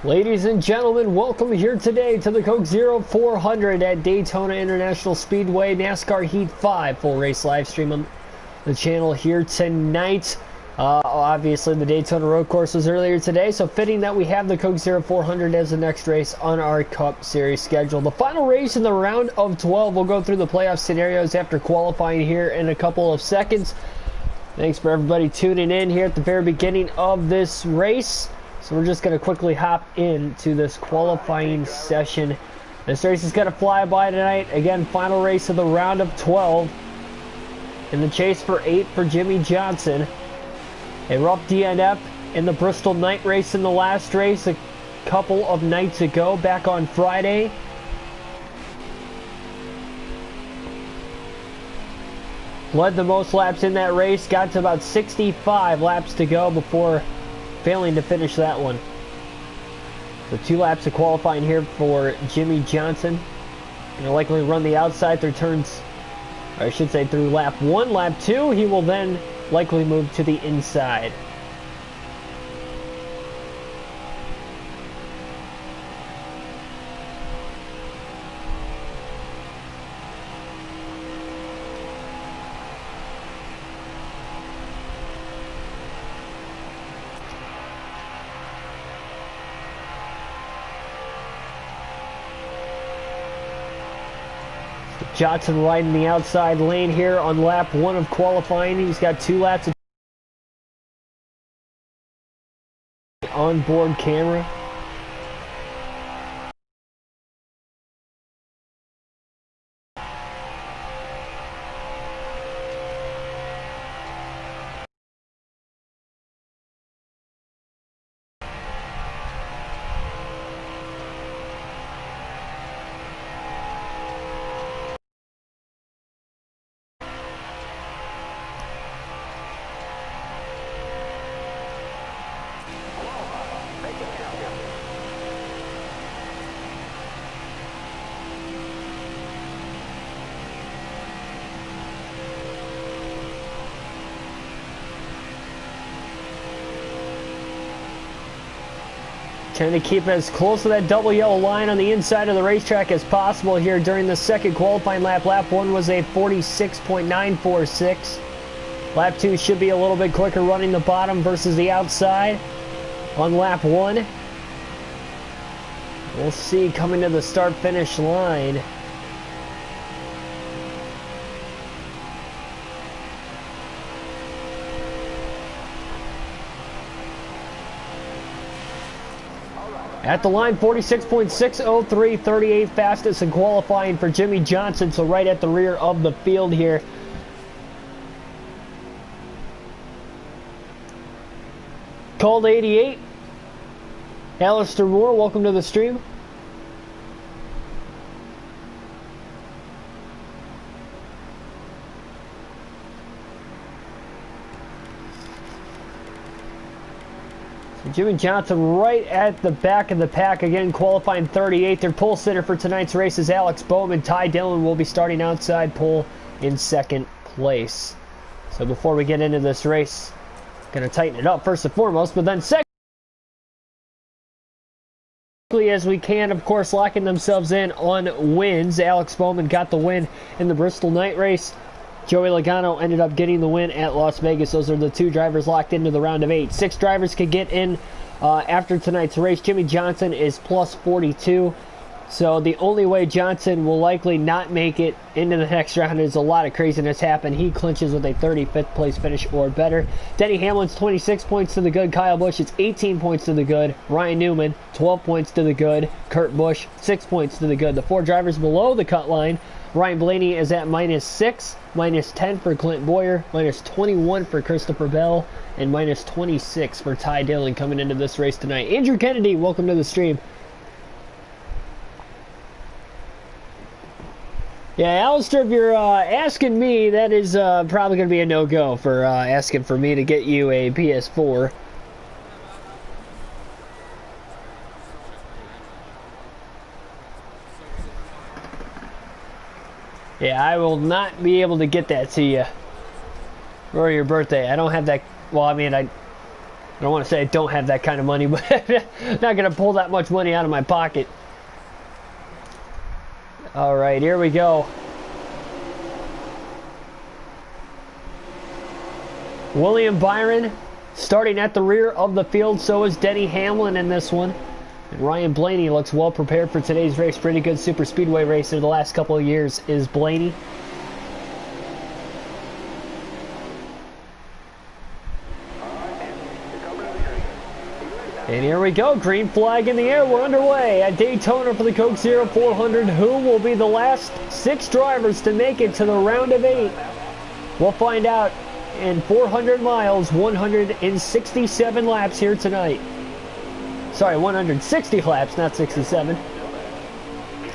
Ladies and gentlemen, welcome here today to the Coke Zero 400 at Daytona International Speedway NASCAR Heat 5 full race live stream on the channel here tonight. Obviously the Daytona road course was earlier today, so fitting that we have the Coke Zero 400 as the next race on our Cup Series schedule. The final race in the round of 12. We'll go through the playoff scenarios after qualifying here in a couple of seconds. Thanks for everybody tuning in here at the very beginning of this race. So we're just going to quickly hop into this qualifying session. This race is going to fly by tonight. Again, final race of the round of 12. In the chase for 8 for Jimmy Johnson. A rough DNF in the Bristol night race in the last race a couple of nights ago, back on Friday. Led the most laps in that race, got to about 65 laps to go before failing to finish that one. So 2 laps of qualifying here for Jimmy Johnson. Going to likely run the outside through turns, or I should say through lap 1. Lap 2, he will then likely move to the inside. Johnson riding the outside lane here on lap 1 of qualifying. He's got 2 laps of onboard camera. Trying to keep as close to that double yellow line on the inside of the racetrack as possible here during the second qualifying lap. Lap 1 was a 46.946. Lap 2 should be a little bit quicker, running the bottom versus the outside on lap 1. We'll see coming to the start-finish line. At the line, 46.603, 38 fastest in qualifying for Jimmy Johnson, so right at the rear of the field here. Called 88. Alistair Moore, welcome to the stream. Jimmy Johnson right at the back of the pack, again qualifying 38th. Their pole sitter for tonight's race is Alex Bowman. Ty Dillon will be starting outside pole in second place. So before we get into this race, going to tighten it up first and foremost, but then second, as we can, of course, locking themselves in on wins. Alex Bowman got the win in the Bristol night race. Joey Logano ended up getting the win at Las Vegas. Those are the 2 drivers locked into the round of 8. 6 drivers could get in after tonight's race. Jimmy Johnson is plus 42. So the only way Johnson will likely not make it into the next round is a lot of craziness happen. He clinches with a 35th place finish or better. Denny Hamlin's 26 points to the good. Kyle Busch, it's 18 points to the good. Ryan Newman, 12 points to the good. Kurt Busch, 6 points to the good. The 4 drivers below the cut line, Ryan Blaney is at -6, -10 for Clint Boyer, -21 for Christopher Bell, and -26 for Ty Dillon coming into this race tonight. Andrew Kennedy, welcome to the stream. Yeah, Alistair, if you're asking me, that is probably going to be a no-go for asking for me to get you a PS4. Yeah, I will not be able to get that to you for your birthday. I don't have that. Well, I mean, I don't want to say I don't have that kind of money, but I'm not going to pull that much money out of my pocket. All right, here we go. William Byron starting at the rear of the field. So is Denny Hamlin in this one. And Ryan Blaney looks well prepared for today's race. Pretty good super speedway racer the last couple of years is Blaney. And here we go, green flag in the air. We're underway at Daytona for the Coke 0400. Who will be the last 6 drivers to make it to the round of 8? We'll find out in 400 miles, 167 laps here tonight. Sorry, 160 laps, not 67.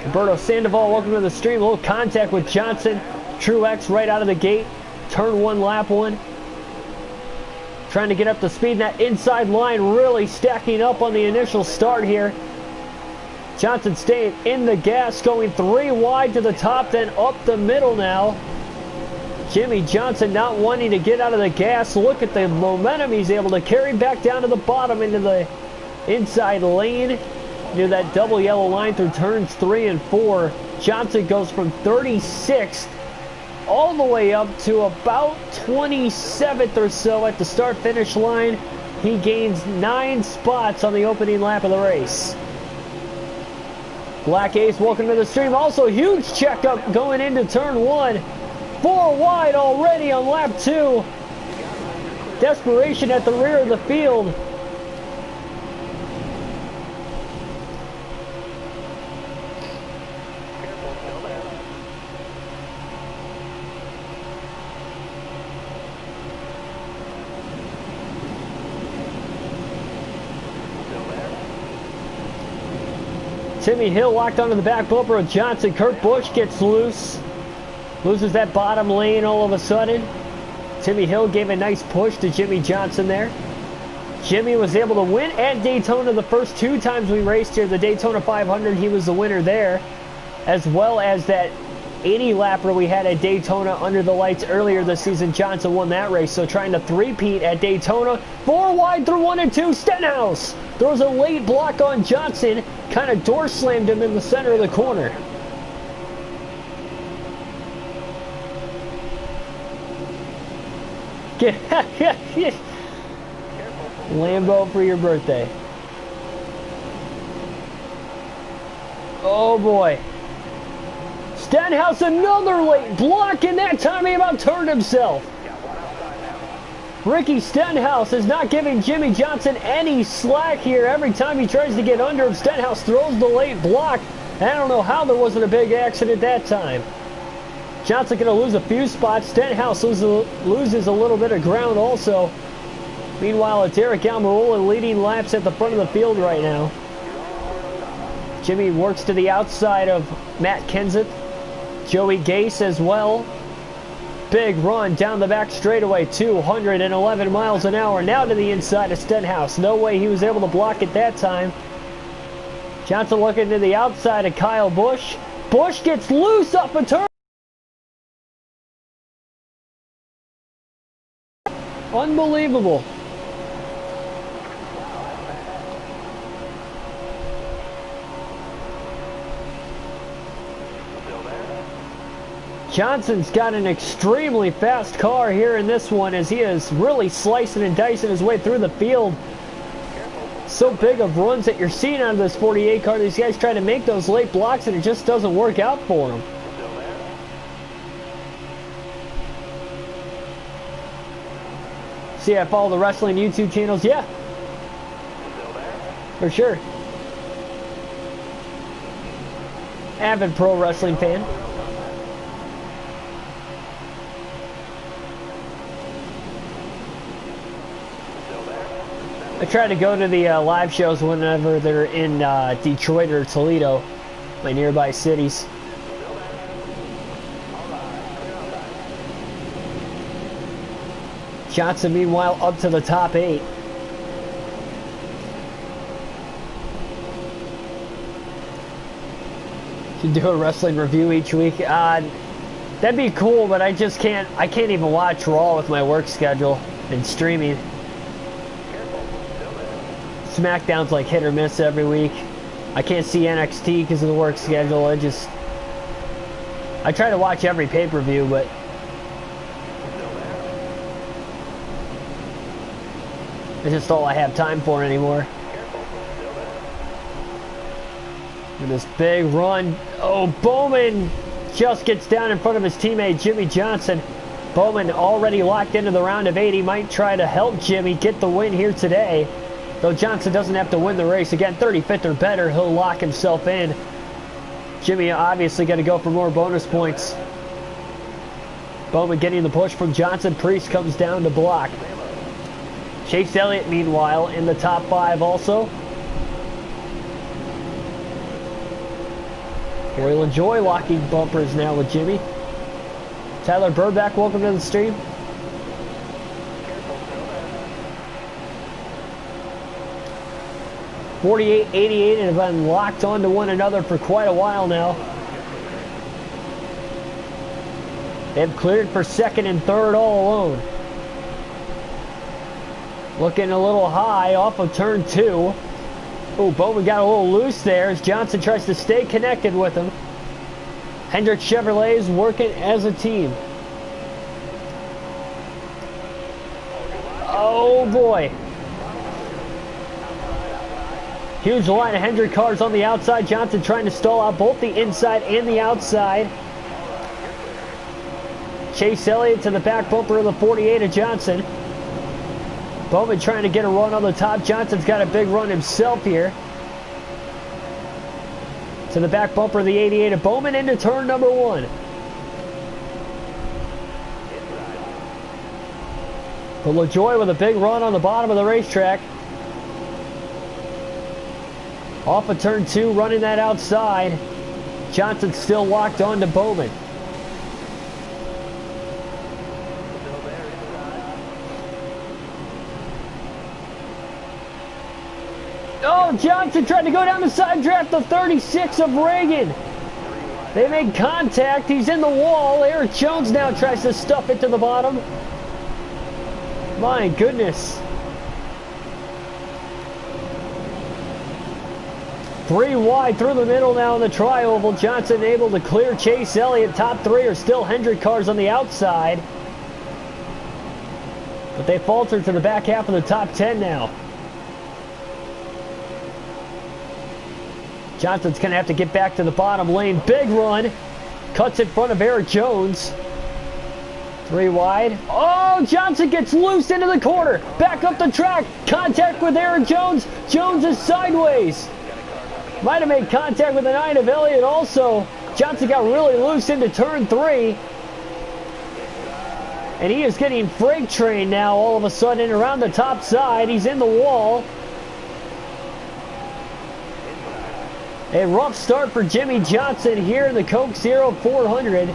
Roberto Sandoval, welcome to the stream. A little contact with Johnson. Truex right out of the gate. Turn 1, lap 1. Trying to get up to speed. That inside line really stacking up on the initial start here. Johnson staying in the gas, going 3 wide to the top, then up the middle now. Jimmy Johnson not wanting to get out of the gas. Look at the momentum he's able to carry back down to the bottom into the inside lane near that double yellow line through turns 3 and 4. Johnson goes from 36th all the way up to about 27th or so at the start-finish line. He gains 9 spots on the opening lap of the race. Black Ace, welcome to the stream. Also, huge checkup going into turn 1. 4 wide already on lap 2. Desperation at the rear of the field. Timmy Hill locked onto the back bumper of Johnson. Kurt Busch gets loose. Loses that bottom lane all of a sudden. Timmy Hill gave a nice push to Jimmy Johnson there. Jimmy was able to win at Daytona the first 2 times we raced here. The Daytona 500, he was the winner there. As well as that 80 lapper we had at Daytona under the lights earlier this season. Johnson won that race. So trying to three-peat at Daytona. 4 wide through 1 and 2. Stenhouse throws a late block on Johnson. Kind of door slammed him in the center of the corner. Lambo for your birthday. Oh boy. Stenhouse another late block, and that time he about turned himself. Ricky Stenhouse is not giving Jimmy Johnson any slack here. Every time he tries to get under him, Stenhouse throws the late block. I don't know how there wasn't a big accident that time. Johnson going to lose a few spots. Stenhouse loses a little bit of ground also. Meanwhile, it's Eric Almirola leading laps at the front of the field right now. Jimmy works to the outside of Matt Kenseth. Joey Gase as well. Big run down the back straightaway, 211 miles an hour. Now to the inside of Stenhouse. No way he was able to block it that time. Johnson looking to the outside of Kyle Busch. Busch gets loose up a turn. Unbelievable. Johnson's got an extremely fast car here in this one as he is really slicing and dicing his way through the field. So big of runs that you're seeing out of this 48 car. These guys try to make those late blocks and it just doesn't work out for them. See, I follow the wrestling YouTube channels. Yeah, for sure. Avid pro wrestling fan. I try to go to the live shows whenever they're in Detroit or Toledo, my nearby cities. Johnson, meanwhile, up to the top 8. Should do a wrestling review each week. That'd be cool, but I can't even watch Raw with my work schedule and streaming. SmackDown's like hit or miss every week. I can't see NXT because of the work schedule. I try to watch every pay-per-view, but it's just all I have time for anymore. And this big run. Oh, Bowman just gets down in front of his teammate Jimmy Johnson. Bowman already locked into the round of 8. He might try to help Jimmy get the win here today. Though Johnson doesn't have to win the race. Again, 35th or better, he'll lock himself in. Jimmy obviously got to go for more bonus points. Bowman getting the push from Johnson. Priest comes down to block. Chase Elliott, meanwhile, in the top 5 also. Royal Enjoy locking bumpers now with Jimmy. Tyler Burback, welcome to the stream. .48, 88, and have been locked onto one another for quite a while now. They've cleared for second and third all alone. Looking a little high off of turn 2. Oh, Bowman got a little loose there as Johnson tries to stay connected with him. Hendrick Chevrolet is working as a team. Oh boy. Huge line of Hendrick cars on the outside. Johnson trying to stall out both the inside and the outside. Chase Elliott to the back bumper of the 48 of Johnson. Bowman trying to get a run on the top. Johnson's got a big run himself here. To the back bumper of the 88 of Bowman into turn number 1. But LaJoy with a big run on the bottom of the racetrack. Off of turn 2, running that outside. Johnson still locked on to Bowman. Oh, Johnson tried to go down the side draft, the 36 of Reagan. They made contact. He's in the wall. Eric Jones now tries to stuff it to the bottom. My goodness. 3 wide through the middle now in the tri-oval. Johnson able to clear Chase Elliott. Top 3 are still Hendrick cars on the outside. But they falter to the back half of the top 10 now. Johnson's going to have to get back to the bottom lane. Big run. Cuts in front of Eric Jones. 3 wide. Oh, Johnson gets loose into the corner. Back up the track. Contact with Eric Jones. Jones is sideways. Might have made contact with the 9 of Elliott also. Johnson got really loose into turn 3. And he is getting freight trained now all of a sudden around the top side. He's in the wall. A rough start for Jimmy Johnson here in the Coke 0400.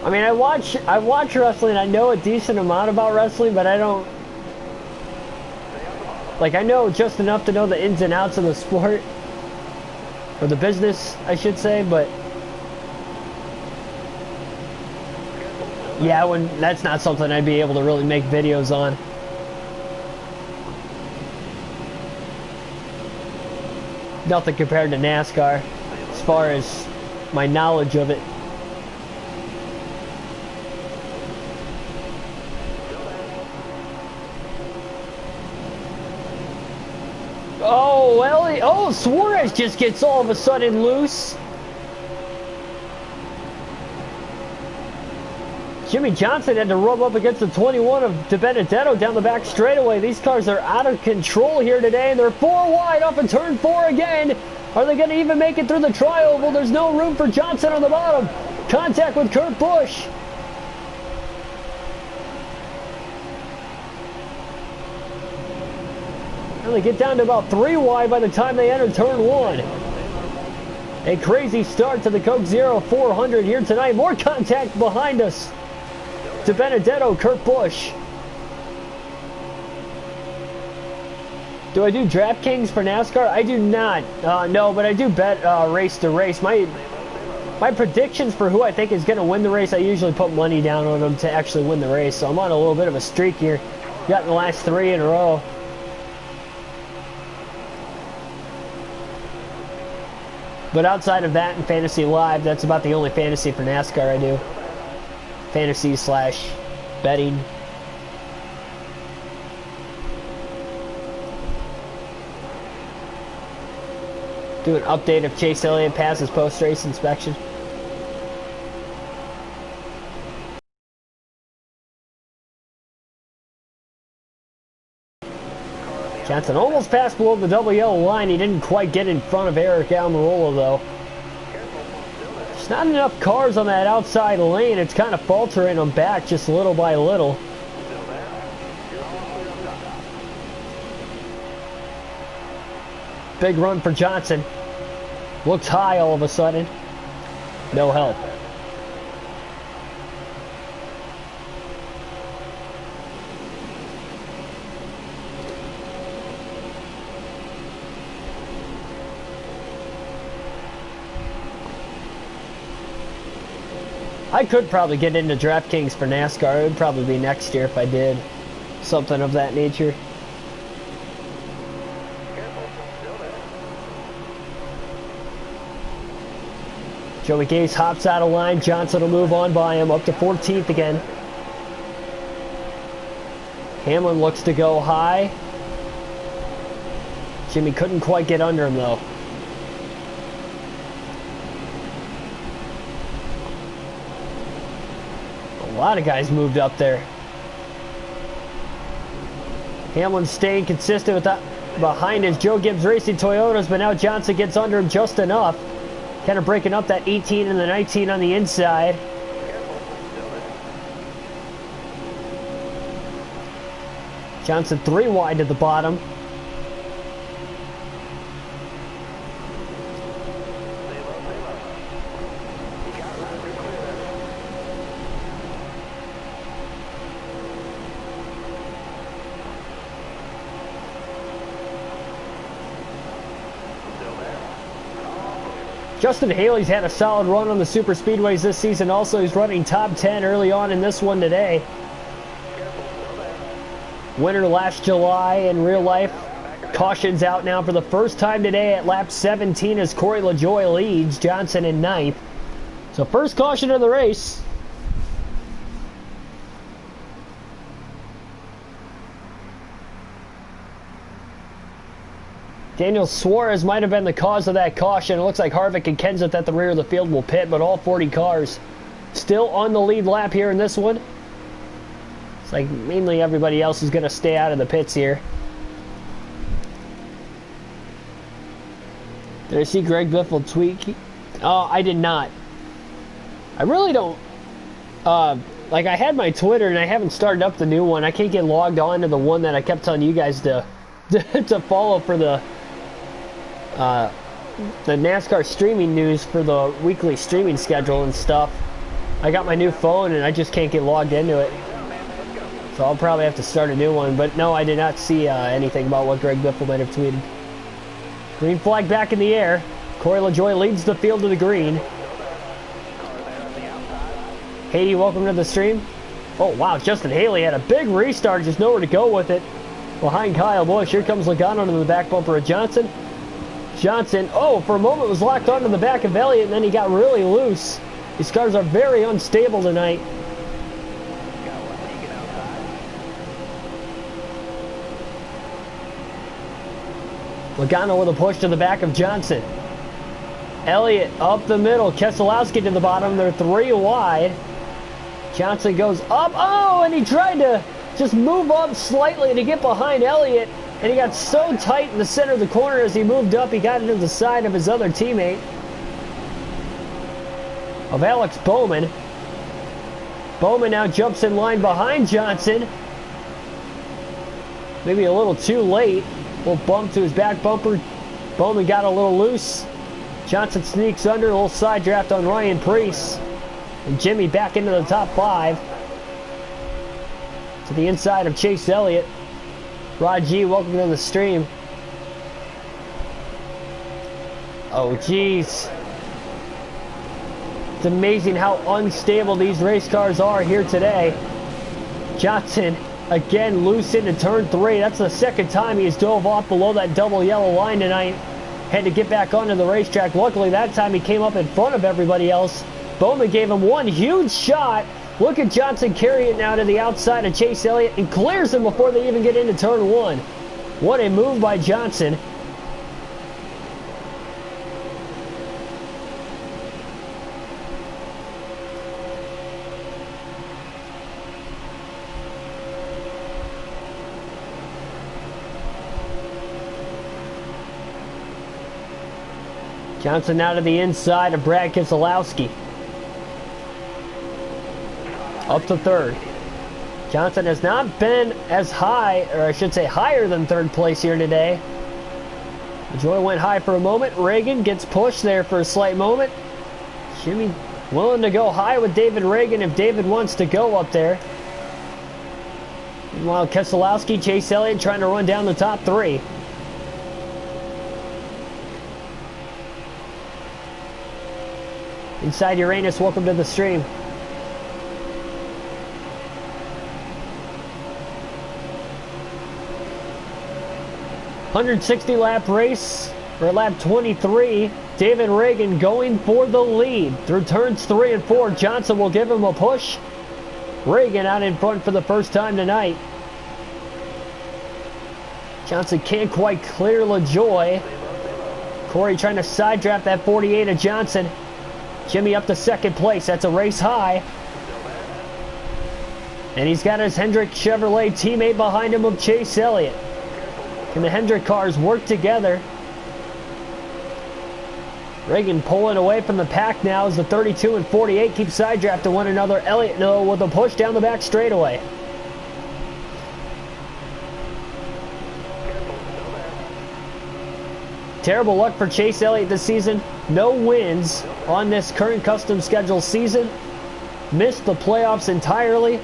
I mean, I watch wrestling. I know a decent amount about wrestling, but I don't, like, I know just enough to know the ins and outs of the sport, or the business, I should say, but yeah, that's not something I'd be able to really make videos on. Nothing compared to NASCAR, as far as my knowledge of it. Oh, Elliott. Oh, Suarez just gets all of a sudden loose. Jimmy Johnson had to rub up against the 21 of DiBenedetto down the back straightaway. These cars are out of control here today, and they're 4 wide off of turn 4 again. Are they going to even make it through the tri-oval? There's no room for Johnson on the bottom. Contact with Kurt Busch. They get down to about 3 wide by the time they enter turn 1. A crazy start to the Coke 0400 here tonight. More contact behind us. To Benedetto, Kurt Busch. Do I do DraftKings for NASCAR? I do not. No, but I do bet race to race. My predictions for who I think is going to win the race, I usually put money down on them to actually win the race. So I'm on a little bit of a streak here. Got the last 3 in a row. But outside of that and Fantasy Live, that's about the only fantasy for NASCAR I do. Fantasy / betting. Do an update if Chase Elliott passes post-race inspection. Johnson almost passed below the double yellow line. He didn't quite get in front of Eric Almirola, though. There's not enough cars on that outside lane. It's kind of faltering them back just little by little. Big run for Johnson. Looks high all of a sudden. No help. I could probably get into DraftKings for NASCAR. It would probably be next year if I did something of that nature. Joey Gase hops out of line. Johnson will move on by him up to 14th again. Hamlin looks to go high. Jimmy couldn't quite get under him though. A lot of guys moved up there. Hamlin staying consistent with that behind his Joe Gibbs Racing Toyotas, but now Johnson gets under him just enough. Kind of breaking up that 18 and the 19 on the inside. Johnson 3 wide to the bottom. Justin Haley's had a solid run on the super speedways this season. Also, he's running top 10 early on in this one today. Winner last July in real life. Caution's out now for the first time today at lap 17 as Corey LaJoie leads. Johnson in 9th. So first caution of the race. Daniel Suarez might have been the cause of that caution. It looks like Harvick and Kenseth at the rear of the field will pit, but all 40 cars still on the lead lap here in this one. It's like mainly everybody else is going to stay out of the pits here. Did I see Greg Biffle tweak? Oh, I did not. I really don't. Like, I had my Twitter and I haven't started up the new one. I can't get logged on to the one that I kept telling you guys to follow for the NASCAR streaming news for the weekly streaming schedule and stuff. I got my new phone and I just can't get logged into it. So I'll probably have to start a new one. But no, I did not see anything about what Greg Biffle might have tweeted. Green flag back in the air. Corey LaJoie leads the field to the green. Haiti, welcome to the stream. Oh wow, Justin Haley had a big restart, just nowhere to go with it. Behind Kyle Busch, here comes Logano to the back bumper of Johnson. Johnson, oh, for a moment was locked onto the back of Elliott, and then he got really loose. These cars are very unstable tonight. Logano with a push to the back of Johnson. Elliott up the middle, Keselowski to the bottom. They're 3 wide. Johnson goes up, oh, and he tried to just move up slightly to get behind Elliott, and he got so tight in the center of the corner as he moved up, he got into the side of his other teammate, of Alex Bowman. Bowman now jumps in line behind Johnson. Maybe a little too late. Little bump to his back bumper. Bowman got a little loose. Johnson sneaks under, a little side draft on Ryan Preece. And Jimmy back into the top 5. To the inside of Chase Elliott. Rod G, welcome to the stream. Oh, geez. It's amazing how unstable these race cars are here today. Johnson again loose into turn 3. That's the second time he's dove off below that double yellow line tonight. Had to get back onto the racetrack. Luckily that time he came up in front of everybody else. Bowman gave him one huge shot. Look at Johnson carry it now to the outside of Chase Elliott and clears him before they even get into turn 1. What a move by Johnson. Johnson now to the inside of Brad Keselowski. Up to 3rd. Johnson has not been as high, or I should say higher than 3rd place here today. Joy went high for a moment. Reagan gets pushed there for a slight moment. Jimmy willing to go high with David Reagan if David wants to go up there. Meanwhile, Keselowski, Chase Elliott trying to run down the top 3. Inside Uranus, welcome to the stream. .160 lap race for lap 23. David Reagan going for the lead through turns 3 and 4. Johnson will give him a push. Reagan out in front for the first time tonight. Johnson can't quite clear LaJoy. Corey trying to side draft that 48 of Johnson. Jimmy up to 2nd place. That's a race high. And he's got his Hendrick Chevrolet teammate behind him of Chase Elliott. Can the Hendrick cars work together? Reagan pulling away from the pack now as the 32 and 48 keep side drafting one another. Elliott though with a push down the back straightaway. Terrible luck for Chase Elliott this season. No wins on this current custom schedule season. Missed the playoffs entirely.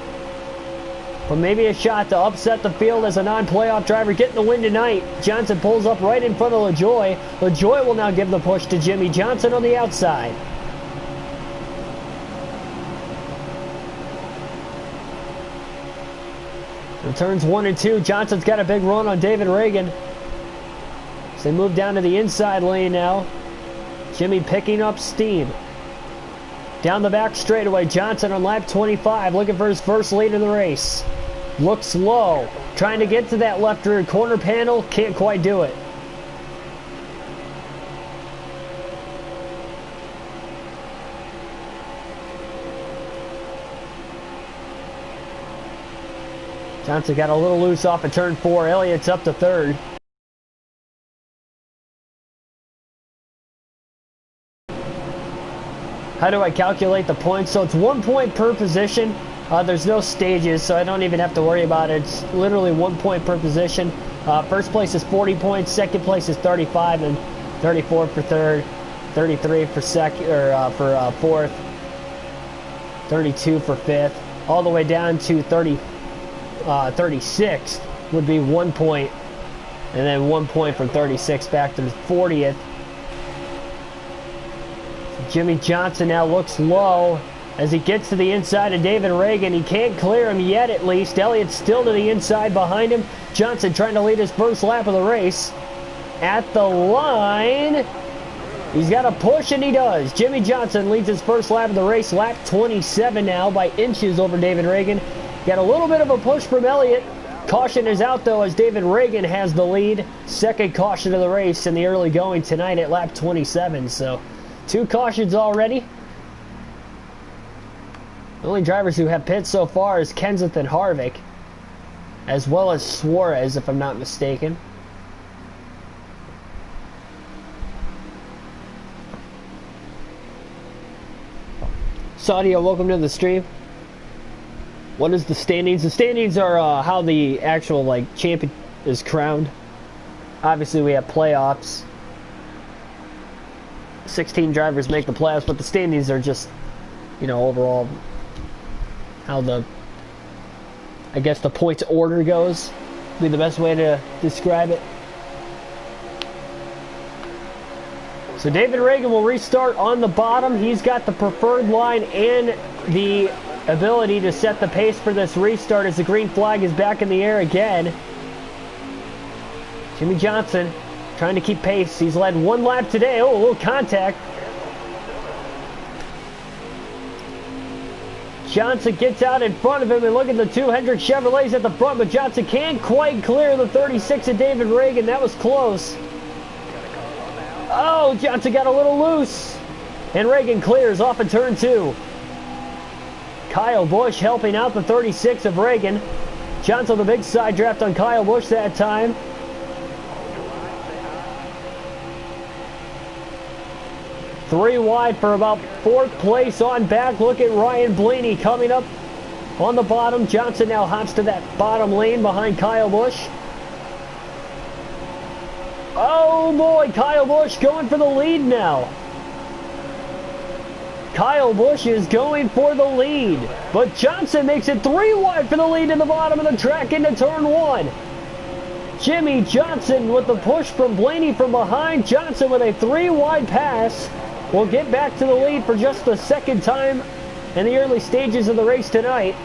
But maybe a shot to upset the field as a non-playoff driver. Getting the win tonight. Johnson pulls up right in front of LaJoy. LaJoy will now give the push to Jimmy Johnson on the outside. In turns 1 and 2, Johnson's got a big run on David Reagan. So they move down to the inside lane now. Jimmy picking up steam. Down the back straightaway, Johnson on lap 25, looking for his first lead in the race. Looks low, trying to get to that left rear corner panel, can't quite do it. Johnson got a little loose off of turn 4, Elliott's up to 3rd. How do I calculate the points? So it's 1 point per position. There's no stages, so I don't even have to worry about it. It's literally 1 point per position. First place is 40 points. Second place is 35, and 34 for 3rd, 33 for fourth, 32 for 5th, all the way down to 36 would be 1 point, and then 1 point from 36 back to the 40th. Jimmy Johnson now looks low as he gets to the inside of David Reagan. He can't clear him yet, at least. Elliott's still to the inside behind him. Johnson trying to lead his first lap of the race. At the line, he's got a push, and he does. Jimmy Johnson leads his first lap of the race, lap 27 now, by inches over David Reagan. Got a little bit of a push from Elliott. Caution is out, though, as David Reagan has the lead. Second caution of the race in the early going tonight at lap 27, so 2 cautions already. The only drivers who have pits so far is Kenseth and Harvick, as well as Suarez, if I'm not mistaken. Saudia, welcome to the stream. What is the standings? The standings are how the actual champion is crowned. Obviously, we have playoffs. 16 drivers make the playoffs, but the standings are just, you know, overall how the, I guess the points order goes. Be the best way to describe it. So David Reagan will restart on the bottom. He's got the preferred line and the ability to set the pace for this restart as the green flag is back in the air again. Jimmy Johnson trying to keep pace. He's led one lap today. Oh, a little contact. Johnson gets out in front of him, and look at the two Hendrick Chevrolets at the front, but Johnson can't quite clear the 36 of David Reagan. That was close. Oh, Johnson got a little loose. And Reagan clears off of turn 2. Kyle Busch helping out the 36 of Reagan. Johnson the big side draft on Kyle Busch that time. Three wide for about 4th place on back. Look at Ryan Blaney coming up on the bottom. Johnson now hops to that bottom lane behind Kyle Busch. Oh boy, Kyle Busch going for the lead now. Kyle Busch is going for the lead, but Johnson makes it 3 wide for the lead in the bottom of the track into turn 1. Jimmy Johnson with the push from Blaney from behind. Johnson with a 3 wide pass will get back to the lead for just the second time in the early stages of the race tonight.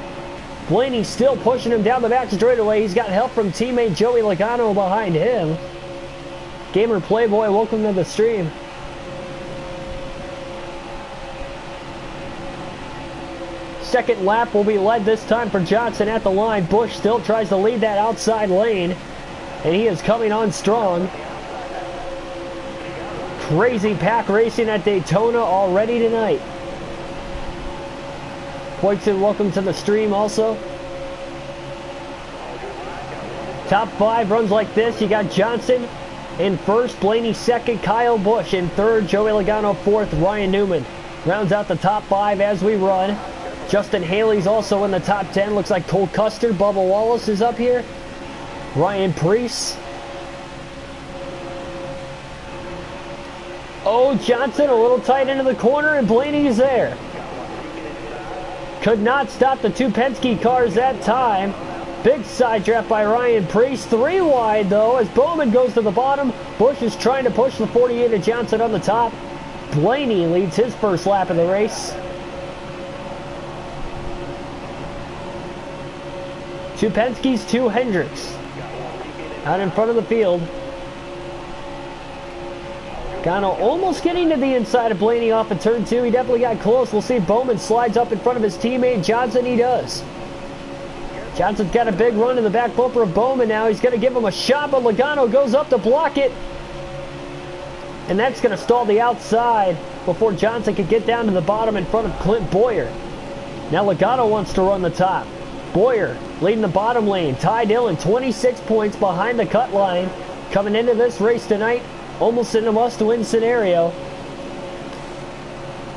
Blaney still pushing him down the back straightaway. He's got help from teammate Joey Logano behind him. Gamer Playboy, welcome to the stream. Second lap will be led this time for Johnson at the line. Busch still tries to lead that outside lane, and he is coming on strong. Crazy pack racing at Daytona already tonight. Poixon, welcome to the stream also. Top 5 runs like this. You got Johnson in first, Blaney second, Kyle Busch in third, Joey Logano fourth, Ryan Newman rounds out the top 5 as we run. Justin Haley's also in the top 10. Looks like Cole Custer, Bubba Wallace is up here. Ryan Preece. Oh, Johnson a little tight into the corner, and Blaney is there. Could not stop the two Penske cars that time. Big side draft by Ryan Preece. 3 wide, though, as Bowman goes to the bottom. Busch is trying to push the 48 of Johnson on the top. Blaney leads his first lap of the race. 2 Penske's, 2 Hendricks out in front of the field. Gano almost getting to the inside of Blaney off of turn 2. He definitely got close. We'll see if Bowman slides up in front of his teammate Johnson. He does. Johnson's got a big run in the back bumper of Bowman now. He's going to give him a shot, but Logano goes up to block it. And that's going to stall the outside before Johnson can get down to the bottom in front of Clint Boyer. Now Logano wants to run the top. Boyer leading the bottom lane. Ty Dillon, 26 points behind the cut line. Coming into this race tonight, almost in a must-win scenario.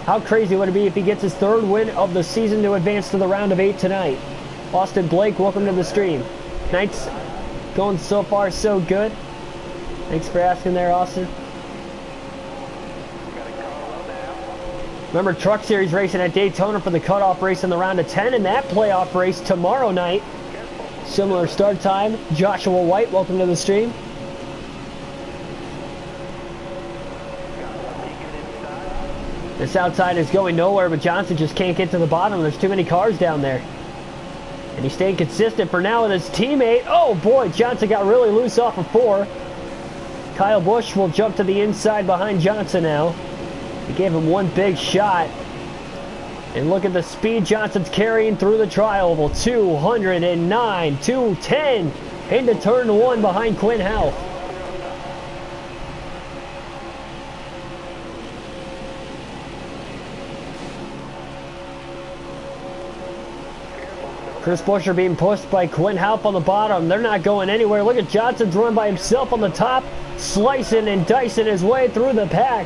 How crazy would it be if he gets his 3rd win of the season to advance to the round of 8 tonight? Austin Blake, welcome to the stream. Tonight's going so far so good. Thanks for asking there, Austin. Remember, Truck Series racing at Daytona for the cutoff race in the round of 10, and that playoff race tomorrow night. Similar start time. Joshua White, welcome to the stream. This outside is going nowhere, but Johnson just can't get to the bottom. There's too many cars down there. And he's staying consistent for now with his teammate. Oh boy, Johnson got really loose off of 4. Kyle Busch will jump to the inside behind Johnson now. He gave him one big shot. And look at the speed Johnson's carrying through the tri-oval. 209, 210 into turn 1 behind Quinn Houff. Chris Buescher being pushed by Quinn Houff on the bottom. They're not going anywhere. Look at Johnson's run by himself on the top, slicing and dicing his way through the pack.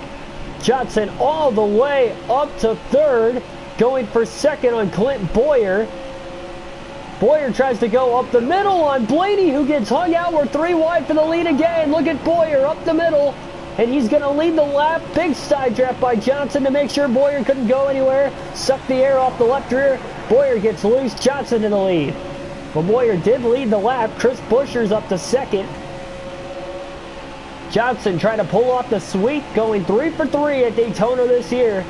Johnson all the way up to 3rd, going for 2nd on Clint Boyer. Boyer tries to go up the middle on Blaney, who gets hung out. We're 3 wide for the lead again. Look at Boyer up the middle, and he's going to lead the lap. Big side draft by Johnson to make sure Bowyer couldn't go anywhere. Sucked the air off the left rear. Bowyer gets loose. Johnson in the lead. But Bowyer did lead the lap. Chris Buescher's up to second. Johnson trying to pull off the sweep, going 3 for 3 at Daytona this year.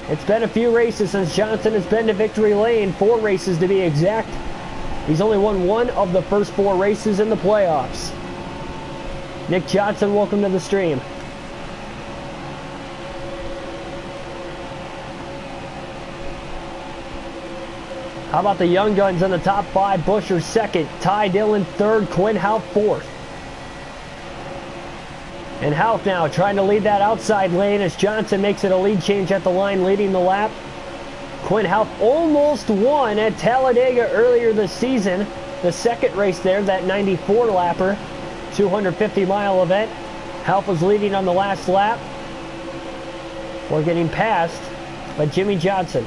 It's been a few races since Johnson has been to victory lane, 4 races to be exact. He's only won 1 of the first 4 races in the playoffs. Nick Johnson, welcome to the stream. How about the young guns in the top 5? Buescher second, Ty Dillon third, Quinn Houff fourth. And Houff now trying to lead that outside lane as Johnson makes it a lead change at the line, leading the lap. Quinn Houff almost won at Talladega earlier this season. The second race there, that 94 lapper, 250-mile event. Houff was leading on the last lap. We're getting passed by Jimmy Johnson.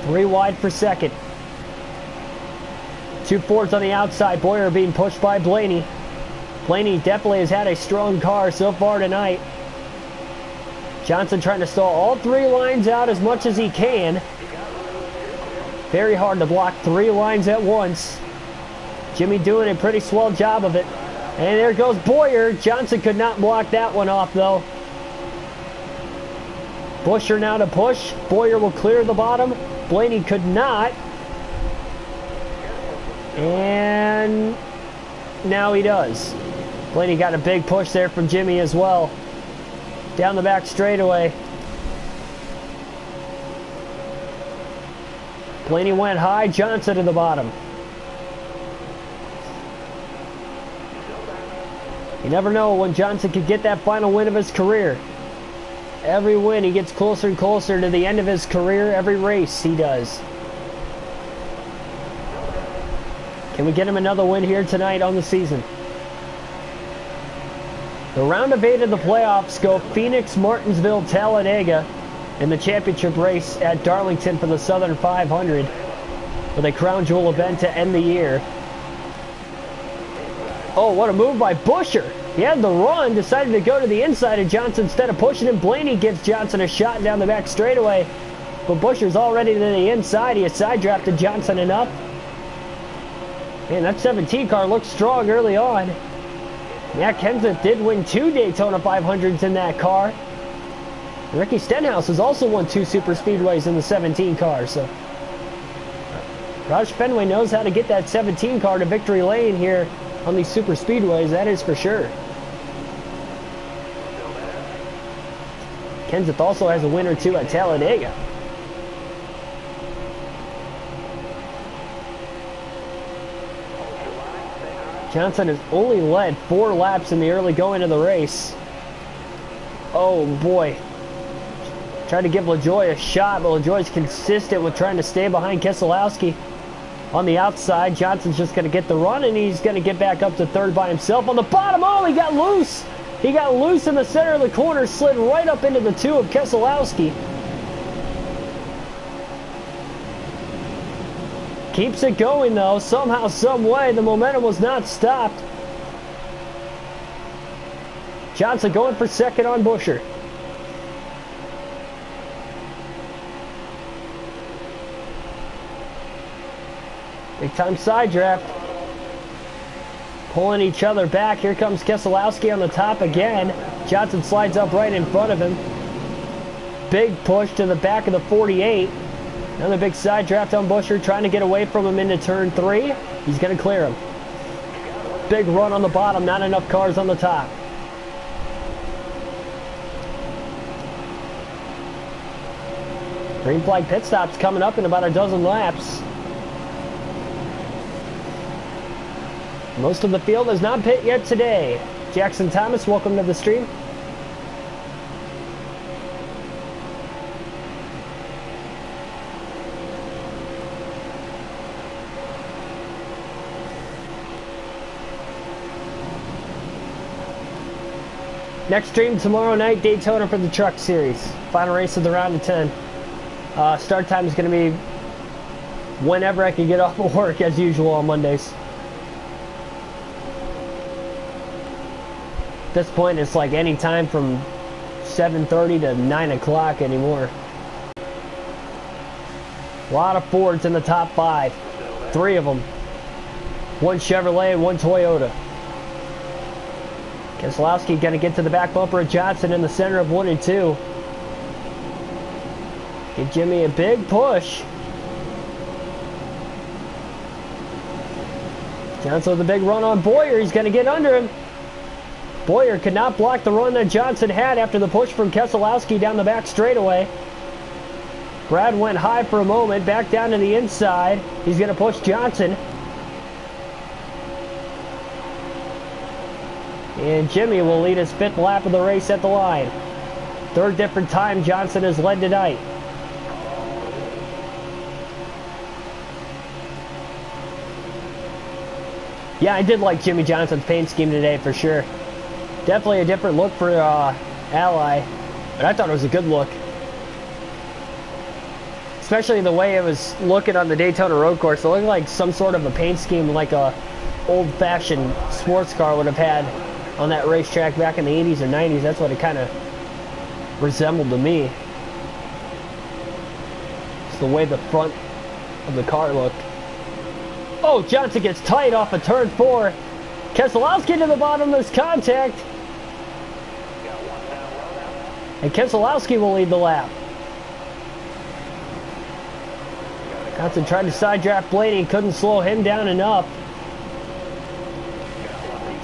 Three wide for second. 2 Fords on the outside. Bowyer being pushed by Blaney. Blaney definitely has had a strong car so far tonight. Johnson trying to stall all 3 lines out as much as he can. Very hard to block 3 lines at once. Jimmy doing a pretty swell job of it. And there goes Bowyer. Johnson could not block that one off though. Buescher now to push. Bowyer will clear the bottom. Blaney could not. And now he does. Blaney got a big push there from Jimmy as well. Down the back straightaway. Blaney went high. Johnson to the bottom. You never know when Johnson could get that final win of his career. Every win, he gets closer and closer to the end of his career. Every race, he does. Can we get him another win here tonight on the season? The round of 8 of the playoffs go Phoenix, Martinsville, Talladega, in the championship race at Darlington for the Southern 500 with a crown jewel event to end the year. Oh, what a move by Buescher. He had the run, decided to go to the inside of Johnson instead of pushing him. Blaney gives Johnson a shot down the back straightaway, but Buescher's already to the inside. He has side drafted Johnson enough. Man, that 17 car looked strong early on. Matt Kenseth did win 2 Daytona 500s in that car. And Ricky Stenhouse has also won 2 super speedways in the 17 car, so Raj Fenway knows how to get that 17 car to victory lane here on these super speedways, that is for sure. Kenseth also has a win or 2 at Talladega. Johnson has only led 4 laps in the early going of the race. Oh boy. Tried to give LaJoie a shot, but LaJoie's consistent with trying to stay behind Keselowski. On the outside, Johnson's just going to get the run, and he's going to get back up to third by himself. On the bottom, oh, he got loose. He got loose in the center of the corner, slid right up into the 2 of Keselowski. Keeps it going, though, somehow, some way. The momentum was not stopped. Johnson going for second on Buescher. Big time side draft. Pulling each other back. Here comes Keselowski on the top again. Johnson slides up right in front of him. Big push to the back of the 48. Another big side draft on Buescher, trying to get away from him into turn 3. He's going to clear him. Big run on the bottom, not enough cars on the top. Green flag pit stops coming up in about a dozen laps. Most of the field has not pit yet today. Jackson Thomas, welcome to the stream. Next stream tomorrow night, Daytona for the Truck Series. Final race of the round of 10. Start time is going to be whenever I can get off of work, as usual on Mondays. At this point, it's like any time from 7:30 to 9 o'clock anymore. A lot of Fords in the top 5. 3 of them. 1 Chevrolet and 1 Toyota. Keselowski going to get to the back bumper of Johnson in the center of 1 and 2. Give Jimmy a big push. Johnson with a big run on Boyer. He's going to get under him. Boyer could not block the run that Johnson had after the push from Keselowski down the back straightaway. Brad went high for a moment, back down to the inside. He's going to push Johnson. And Jimmy will lead his 5th lap of the race at the line. 3rd different time Johnson has led tonight. Yeah, I did like Jimmy Johnson's paint scheme today for sure. Definitely a different look for Ally, but I thought it was a good look. Especially the way it was looking on the Daytona road course. It looked like some sort of a paint scheme like a old-fashioned sports car would have had on that racetrack back in the 80s or 90s. That's what it kind of resembled to me. It's the way the front of the car looked. Oh, Johnson gets tight off of turn 4. Keselowski to the bottom, there's contact. And Keselowski will lead the lap. Johnson tried to side draft Blaney, couldn't slow him down enough.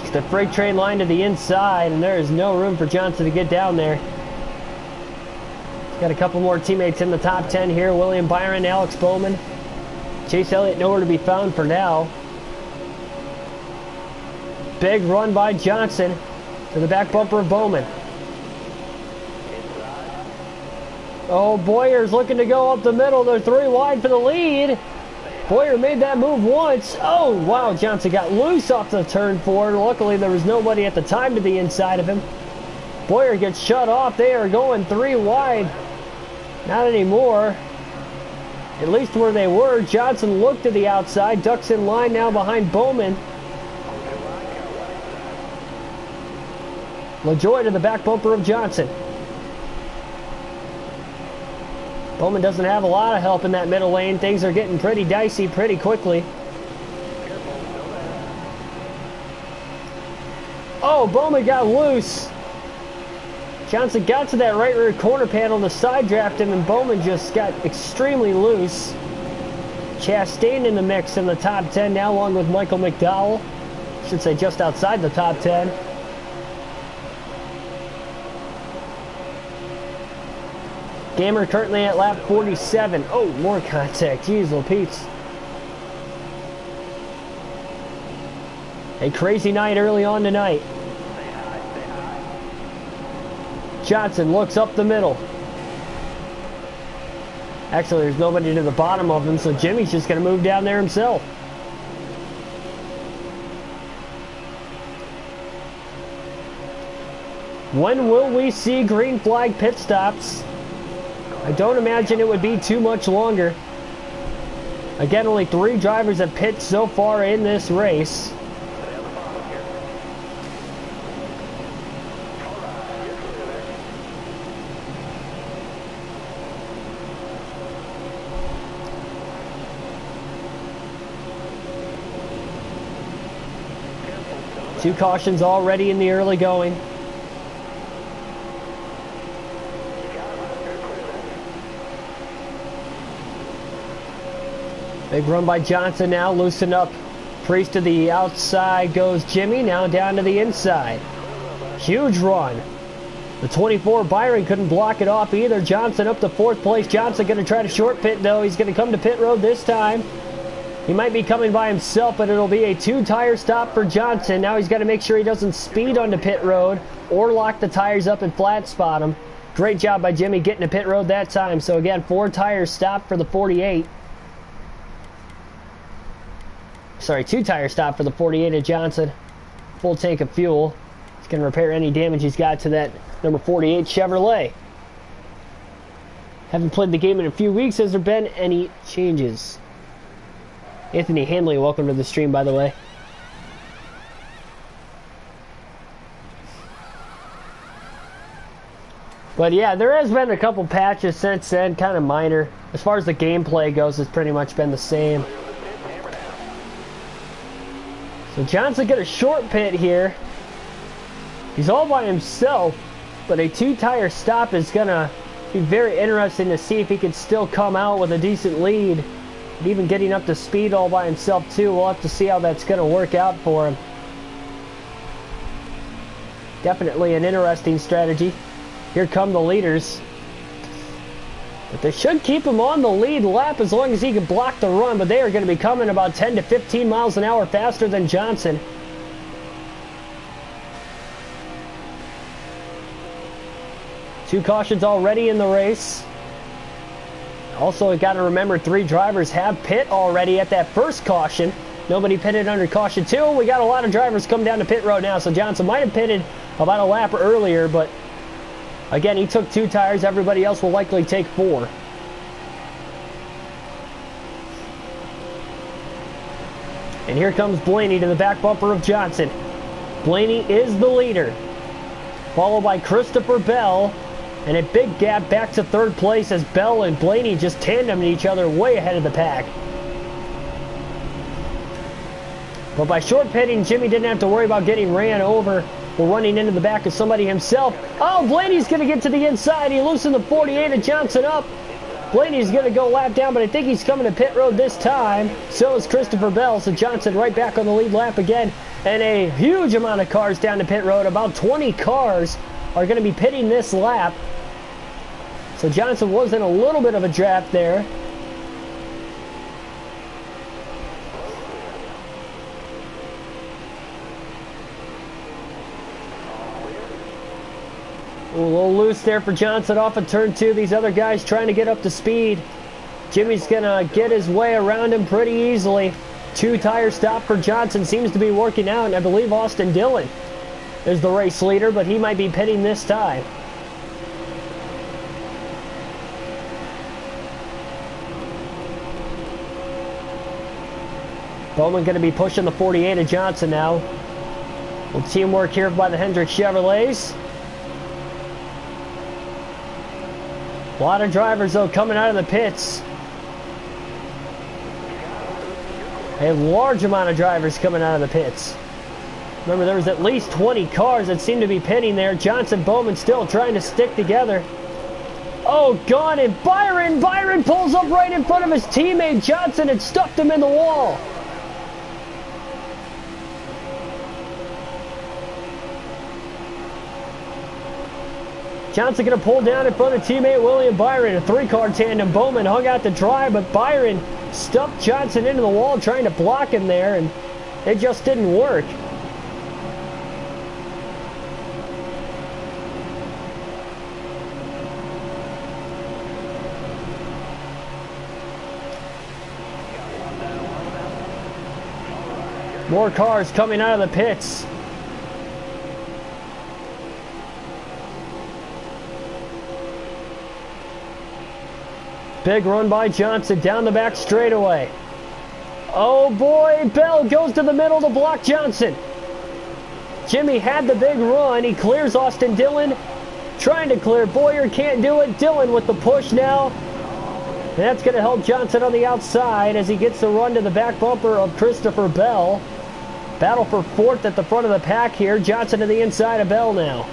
Just a freight train line to the inside, and there is no room for Johnson to get down there. He's got a couple more teammates in the top 10 here. William Byron, Alex Bowman. Chase Elliott nowhere to be found for now. Big run by Johnson to the back bumper of Bowman. Oh, Boyer's looking to go up the middle. They're 3 wide for the lead. Boyer made that move once. Oh, wow, Johnson got loose off the turn 4. Luckily, there was nobody at the time to the inside of him. Boyer gets shut off. They are going 3 wide. Not anymore. At least where they were. Johnson looked to the outside. Ducks in line now behind Bowman. LaJoy to the back bumper of Johnson. Bowman doesn't have a lot of help in that middle lane. Things are getting pretty dicey pretty quickly. Oh, Bowman got loose. Johnson got to that right rear corner panel to side draft him, and Bowman just got extremely loose. Chastain in the mix in the top 10 now, along with Michael McDowell. I should say just outside the top 10. Gamer currently at lap 47. Oh, more contact. Jeez, Lopete's. A crazy night early on tonight. Johnson looks up the middle. Actually, there's nobody to the bottom of him, so Jimmy's just going to move down there himself. When will we see green flag pit stops? I don't imagine it would be too much longer. Again, only 3 drivers have pit so far in this race. Two cautions already in the early going. Big run by Johnson now, loosen up. Priest to the outside goes Jimmy, now down to the inside. Huge run. The 24 Byron couldn't block it off either. Johnson up to 4th place. Johnson going to try to short pit though. He's going to come to pit road this time. He might be coming by himself, but it'll be a 2-tire stop for Johnson. Now he's got to make sure he doesn't speed onto pit road or lock the tires up and flat spot him. Great job by Jimmy getting to pit road that time. So again, 4-tire stop for the 48. Sorry, 2-tire stop for the 48 of Johnson. Full tank of fuel. He's going to repair any damage he's got to that number 48 Chevrolet. Haven't played the game in a few weeks. Has there been any changes? Anthony Hanley, welcome to the stream, by the way. But yeah, there has been a couple patches since then, kind of minor. As far as the gameplay goes, it's pretty much been the same. So Johnson got a short pit here. He's all by himself, but a 2-tire stop is going to be very interesting to see if he can still come out with a decent lead. And even getting up to speed all by himself too. We'll have to see how that's going to work out for him. Definitely an interesting strategy. Here come the leaders. But they should keep him on the lead lap as long as he can block the run. But they are going to be coming about 10 to 15 miles an hour faster than Johnson. Two cautions already in the race. Also, got to remember 3 drivers have pit already at that first caution. Nobody pitted under caution 2. We got a lot of drivers coming down the pit road now. So Johnson might have pitted about a lap earlier, but again, he took 2 tires. Everybody else will likely take 4. And here comes Blaney to the back bumper of Johnson. Blaney is the leader, followed by Christopher Bell. And a big gap back to 3rd place as Bell and Blaney just tandemed each other way ahead of the pack. But by short pitting, Jimmy didn't have to worry about getting ran over or running into the back of somebody himself. Oh, Blaney's going to get to the inside. He loosened the 48 of Johnson up. Blaney's going to go lap down, but I think he's coming to pit road this time. So is Christopher Bell. So Johnson right back on the lead lap again. And a huge amount of cars down to pit road. About 20 cars are going to be pitting this lap. So Johnson was in a little bit of a draft there. Ooh, a little loose there for Johnson off of turn 2. These other guys trying to get up to speed. Jimmy's going to get his way around him pretty easily. 2-tire stop for Johnson seems to be working out. And I believe Austin Dillon is the race leader, but he might be pitting this time. Bowman going to be pushing the 48 of Johnson now. A little teamwork here by the Hendrick Chevrolets. A lot of drivers, though, coming out of the pits. A large amount of drivers coming out of the pits. Remember, there was at least 20 cars that seemed to be pitting there. Johnson, Bowman still trying to stick together. Oh, gone, and Byron pulls up right in front of his teammate. Johnson had stuffed him in the wall. Johnson going to pull down in front of teammate William Byron. A 3-car tandem. Bowman hung out to dry, but Byron stuffed Johnson into the wall trying to block him there, and it just didn't work. More cars coming out of the pits. Big run by Johnson down the back straightaway. Oh boy, Bell goes to the middle to block Johnson. Jimmy had the big run. He clears Austin Dillon. Trying to clear. Boyer can't do it. Dillon with the push now. And that's going to help Johnson on the outside as he gets the run to the back bumper of Christopher Bell. Battle for 4th at the front of the pack here. Johnson to the inside of Bell now.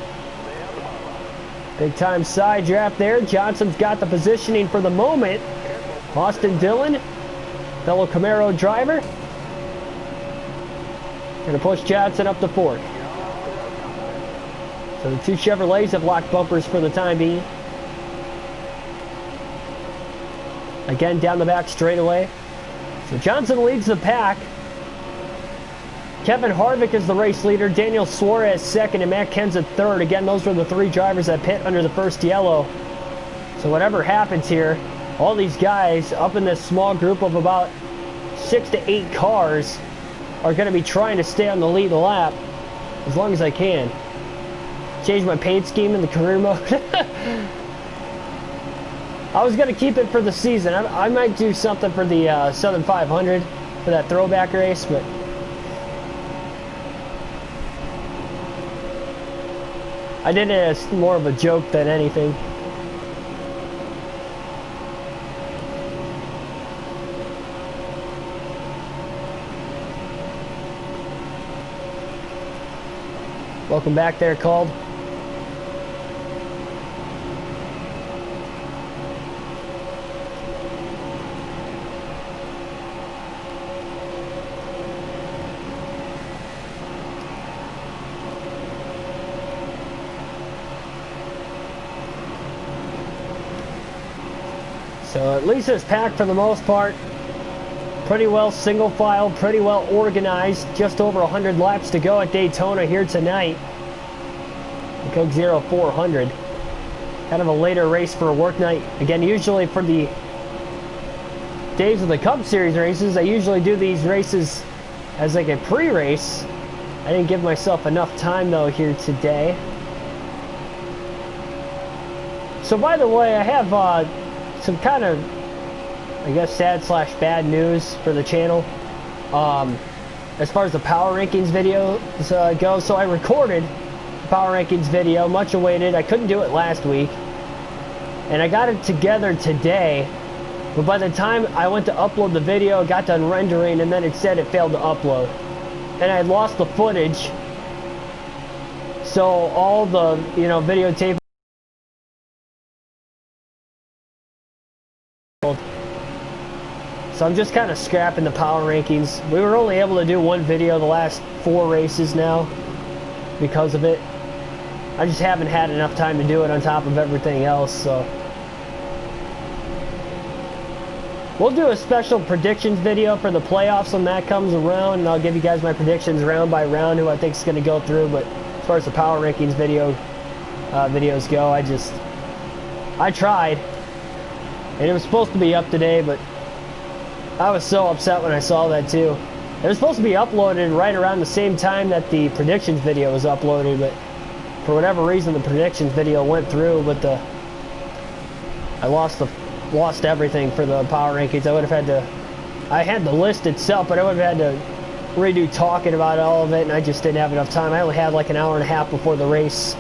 Big time side draft there. Johnson's got the positioning for the moment. Austin Dillon, fellow Camaro driver. Going to push Johnson up to 4th. So the 2 Chevrolets have locked bumpers for the time being. Again, down the back straightaway. So Johnson leads the pack. Kevin Harvick is the race leader, Daniel Suarez 2nd, and Matt Kenseth 3rd. Again, those were the 3 drivers that pit under the first yellow. So whatever happens here, all these guys up in this small group of about 6 to 8 cars are going to be trying to stay on the lead lap as long as I can. Change my paint scheme in the career mode. I was going to keep it for the season. I might do something for the Southern 500 for that throwback race, but I did it as more of a joke than anything. Welcome back there, Called. So at least it's packed for the most part. Pretty well single file, pretty well organized. Just over 100 laps to go at Daytona here tonight. The Coke 0400. Kind of a later race for a work night. Again, usually for the days of the Cup Series races, I usually do these races as like a pre-race. I didn't give myself enough time though here today. So by the way, I have some kind of, I guess, sad slash bad news for the channel as far as the power rankings video go. So I recorded the power rankings video, much awaited. I couldn't do it last week, and I got it together today, but by the time I went to upload the video, it got done rendering, and then it said it failed to upload, and I lost the footage. So all the videotape. So I'm just kind of scrapping the power rankings. We were only able to do one video the last 4 races now because of it. I just haven't had enough time to do it on top of everything else, so. We'll do a special predictions video for the playoffs when that comes around, and I'll give you guys my predictions round by round, who I think is going to go through. But as far as the power rankings videos go, I tried. And it was supposed to be up today, but I was so upset when I saw that too. It was supposed to be uploaded right around the same time that the predictions video was uploaded, but for whatever reason the predictions video went through, but I lost everything for the power rankings. I had the list itself, but I would have had to redo talking about all of it, and I just didn't have enough time. I only had like an hour and a half before the race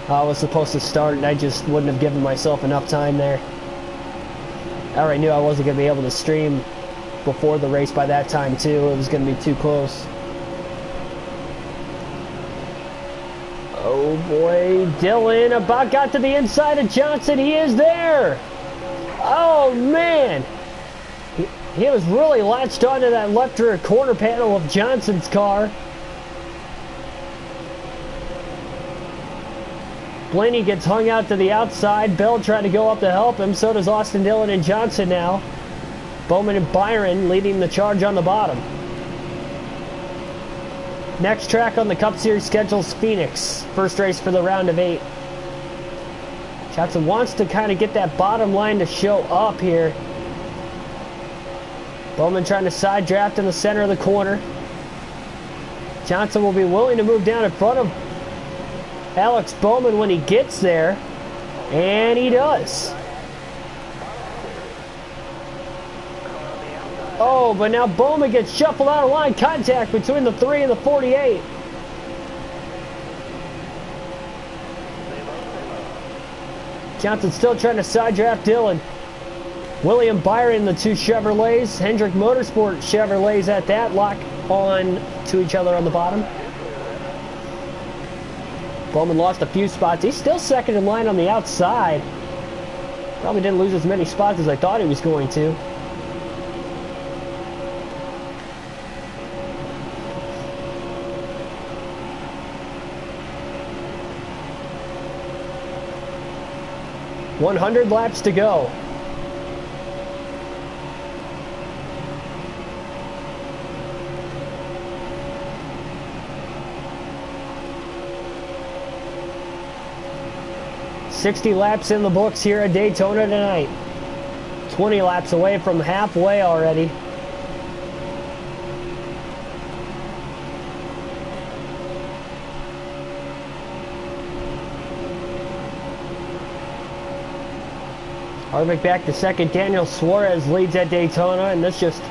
was supposed to start, and I just wouldn't have given myself enough time there. I already knew I wasn't going to be able to stream before the race by that time too. It was going to be too close. Oh boy, Dylan about got to the inside of Johnson. He is there. Oh man, he was really latched onto that left rear quarter panel of Johnson's car. Blaney gets hung out to the outside. Bell trying to go up to help him. So does Austin Dillon and Johnson now. Bowman and Byron leading the charge on the bottom. Next track on the Cup Series schedule is Phoenix. First race for the round of 8. Johnson wants to kind of get that bottom line to show up here. Bowman trying to side draft in the center of the corner. Johnson will be willing to move down in front of Alex Bowman when he gets there, and he does. Oh, but now Bowman gets shuffled out of line. Contact between the 3 and the 48. Johnson still trying to side draft Dillon. William Byron, the 2 Chevrolets. Hendrick Motorsport Chevrolets at that, lock on to each other on the bottom. Bowman lost a few spots. He's still second in line on the outside. Probably didn't lose as many spots as I thought he was going to. "100 laps to go." "60 laps in the books here at Daytona tonight. 20 laps away from halfway already. Harvick back to second. Daniel Suarez leads at Daytona, and this just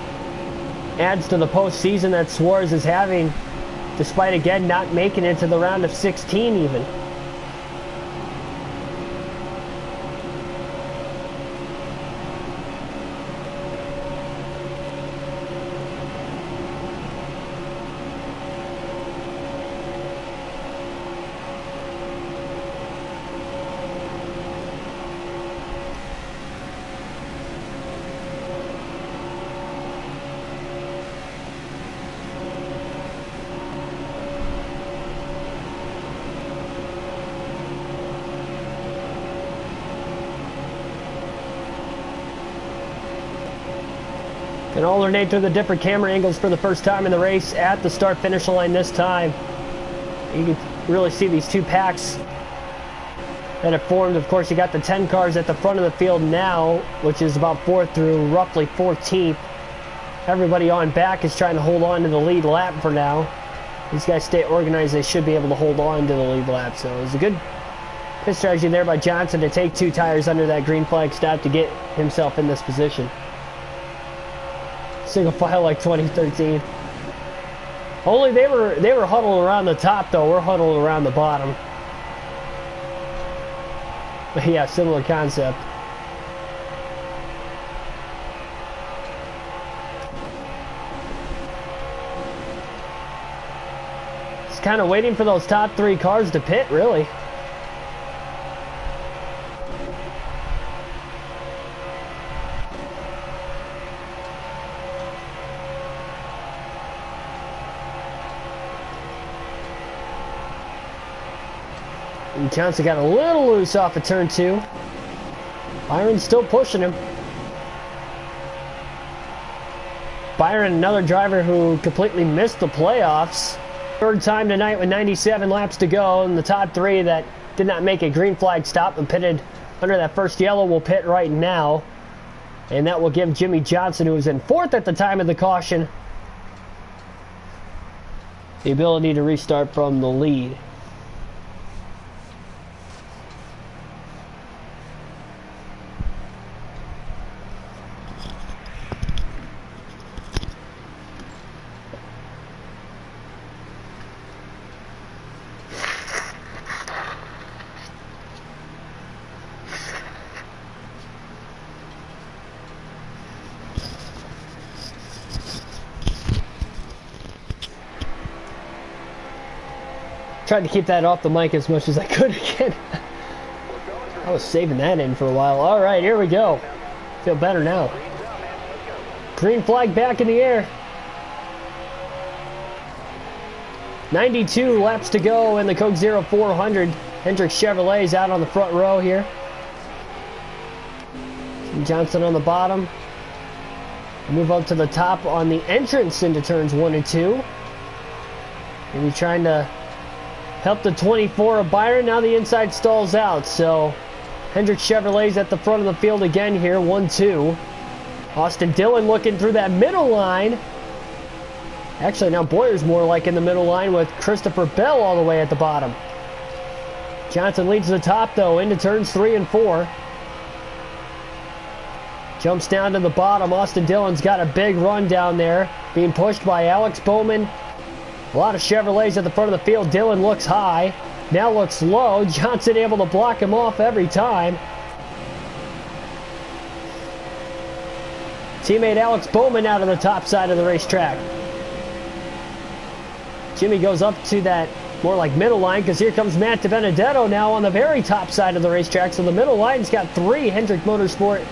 adds to the postseason that Suarez is having, despite again not making it to the round of 16 even. And alternate through the different camera angles for the first time in the race at the start-finish line this time. You can really see these two packs that have formed. Of course, you got the 10 cars at the front of the field now, which is about 4th through roughly 14th. Everybody on back is trying to hold on to the lead lap for now. These guys stay organized. They should be able to hold on to the lead lap. So it was a good pit strategy there by Johnson to take 2 tires under that green flag stop to get himself in this position. Single file like 2013. Only they were huddled around the top though. We're huddled around the bottom. But yeah, similar concept. Just kind of waiting for those top 3 cars to pit, really. And Johnson got a little loose off of turn 2. Byron's still pushing him. Byron, another driver who completely missed the playoffs. 3rd time tonight with 97 laps to go, and the top 3 that did not make a green flag stop and pitted under that first yellow will pit right now. And that will give Jimmy Johnson, who was in 4th at the time of the caution, the ability to restart from the lead. Tried to keep that off the mic as much as I could again. I was saving that in for a while. All right, here we go. Feel better now. Green flag back in the air. 92 laps to go in the Coke 0400. Hendrick Chevrolet's out on the front row here. Johnson on the bottom. Move up to the top on the entrance into turns 1 and 2. Maybe trying to help the 24 of Byron. Now the inside stalls out, so Hendrick Chevrolet's at the front of the field again here, 1-2. Austin Dillon looking through that middle line. Actually, now Boyer's more like in the middle line with Christopher Bell all the way at the bottom. Johnson leads the top, though, into turns 3 and 4. Jumps down to the bottom. Austin Dillon's got a big run down there, being pushed by Alex Bowman. A lot of Chevrolets at the front of the field. Dillon looks high, now looks low. Johnson able to block him off every time. Teammate Alex Bowman out on the top side of the racetrack. Jimmy goes up to that more like middle line, because here comes Matt DiBenedetto now on the very top side of the racetrack. So the middle line's got 3 Hendrick Motorsport